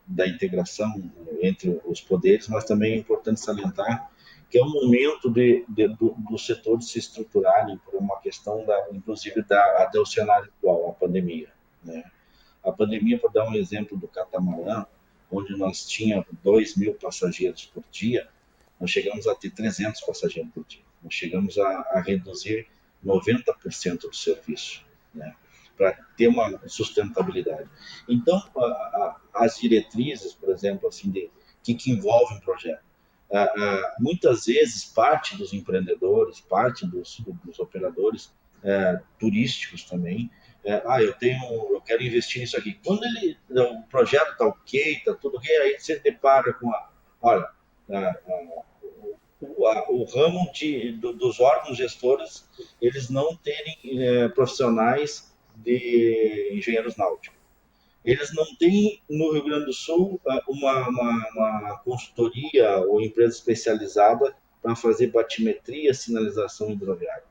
C: da integração entre os poderes, mas também é importante salientar que é um momento do setor se estruturarem por uma questão, inclusive, até o cenário atual, a pandemia. Né? A pandemia, por dar um exemplo do catamarã, onde nós tínhamos 2.000 passageiros por dia, nós chegamos a ter 300 passageiros por dia. Nós chegamos a reduzir 90% do serviço, né? Para ter uma sustentabilidade. Então, as diretrizes, por exemplo, assim, que envolvem o projeto, muitas vezes parte dos empreendedores, parte dos operadores turísticos também, eu quero investir nisso aqui. Quando o projeto está ok, está tudo ok, aí você depara com o ramo dos órgãos gestores, eles não terem profissionais de engenheiros náuticos. Eles não têm, no Rio Grande do Sul, uma consultoria ou empresa especializada para fazer batimetria, sinalização hidroviária.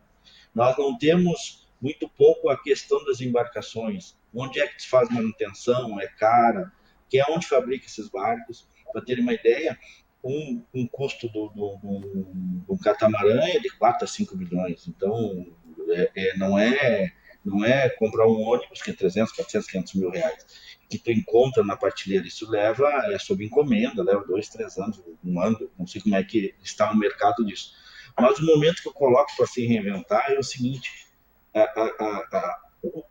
C: Nós não temos muito pouco a questão das embarcações. Onde é que se faz manutenção? É cara? Que é onde fabrica esses barcos? Para ter uma ideia, um custo do catamarã é de 4 a 5 milhões. Então, não é comprar um ônibus que é 300, 400, 500 mil reais, que tu encontra na partilheira. Isso é sob encomenda, leva 2, 3 anos, um ano, não sei como é que está o mercado disso. Mas o momento que eu coloco para se reinventar é o seguinte: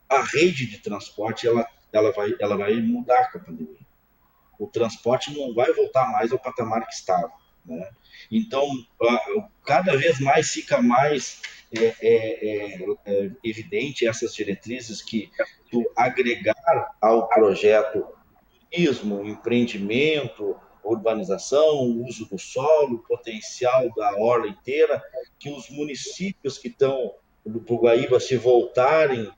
C: a rede de transporte ela vai mudar com a pandemia. O transporte não vai voltar mais ao patamar que estava, né? Então, cada vez mais fica mais evidente essas diretrizes que tu agregar ao projeto turismo, empreendimento, urbanização, uso do solo, potencial da orla inteira, que os municípios que estão do Guaíba se voltarem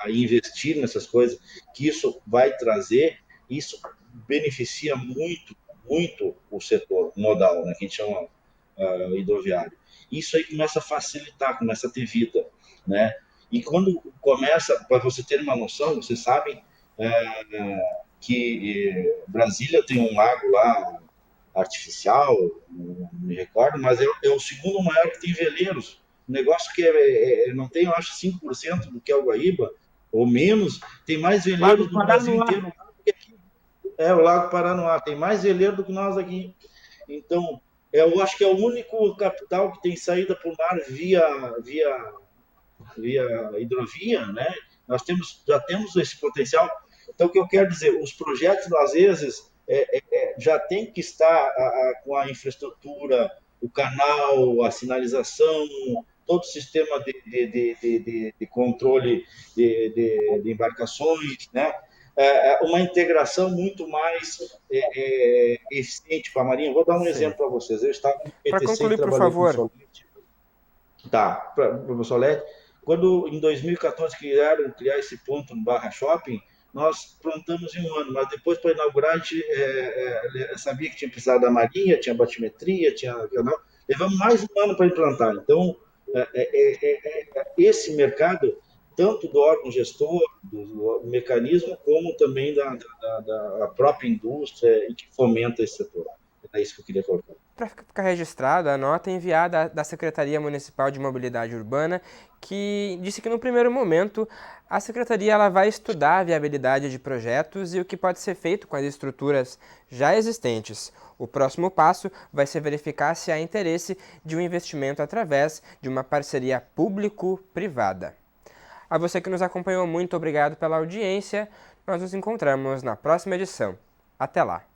C: a investir nessas coisas, que isso vai trazer, isso beneficia muito, muito o setor modal, né, que a gente chama hidroviário. Isso aí começa a facilitar, começa a ter vida, né? E quando começa, para você ter uma noção, vocês sabem que Brasília tem um lago lá artificial, não me recordo, mas é o segundo maior que tem veleiros. Um negócio que não tem, eu acho, 5% do que é o Guaíba, ou menos, tem mais veleiros no Brasil inteiro. O Lago Paranoá, tem mais veleiro do que nós aqui. Então, eu acho que é o único capital que tem saída para o mar via hidrovia, né? Nós já temos esse potencial. Então, o que eu quero dizer, os projetos, às vezes, já tem que estar com a infraestrutura, o canal, a sinalização, todo o sistema de controle de embarcações, né? Uma integração muito mais eficiente com a Marinha. Vou dar um exemplo para vocês. Eu estava no PTC,
A: para concluir, por
C: trabalhei
A: favor.
C: com o Solete. Professor Solete. Quando, em 2014, criar esse ponto no Barra Shopping, nós plantamos em um ano, mas depois, para inaugurar, a gente sabia que tinha precisado da Marinha, tinha batimetria, tinha canal. Levamos mais um ano para implantar. Então, esse mercado, tanto do órgão gestor, do mecanismo, como também da própria indústria e que fomenta esse setor. É isso que eu queria colocar.
A: Para ficar registrada, a nota enviada da Secretaria Municipal de Mobilidade Urbana, que disse que no primeiro momento a Secretaria ela vai estudar a viabilidade de projetos e o que pode ser feito com as estruturas já existentes. O próximo passo vai ser verificar se há interesse de um investimento através de uma parceria público-privada. A você que nos acompanhou, muito obrigado pela audiência. Nós nos encontramos na próxima edição. Até lá!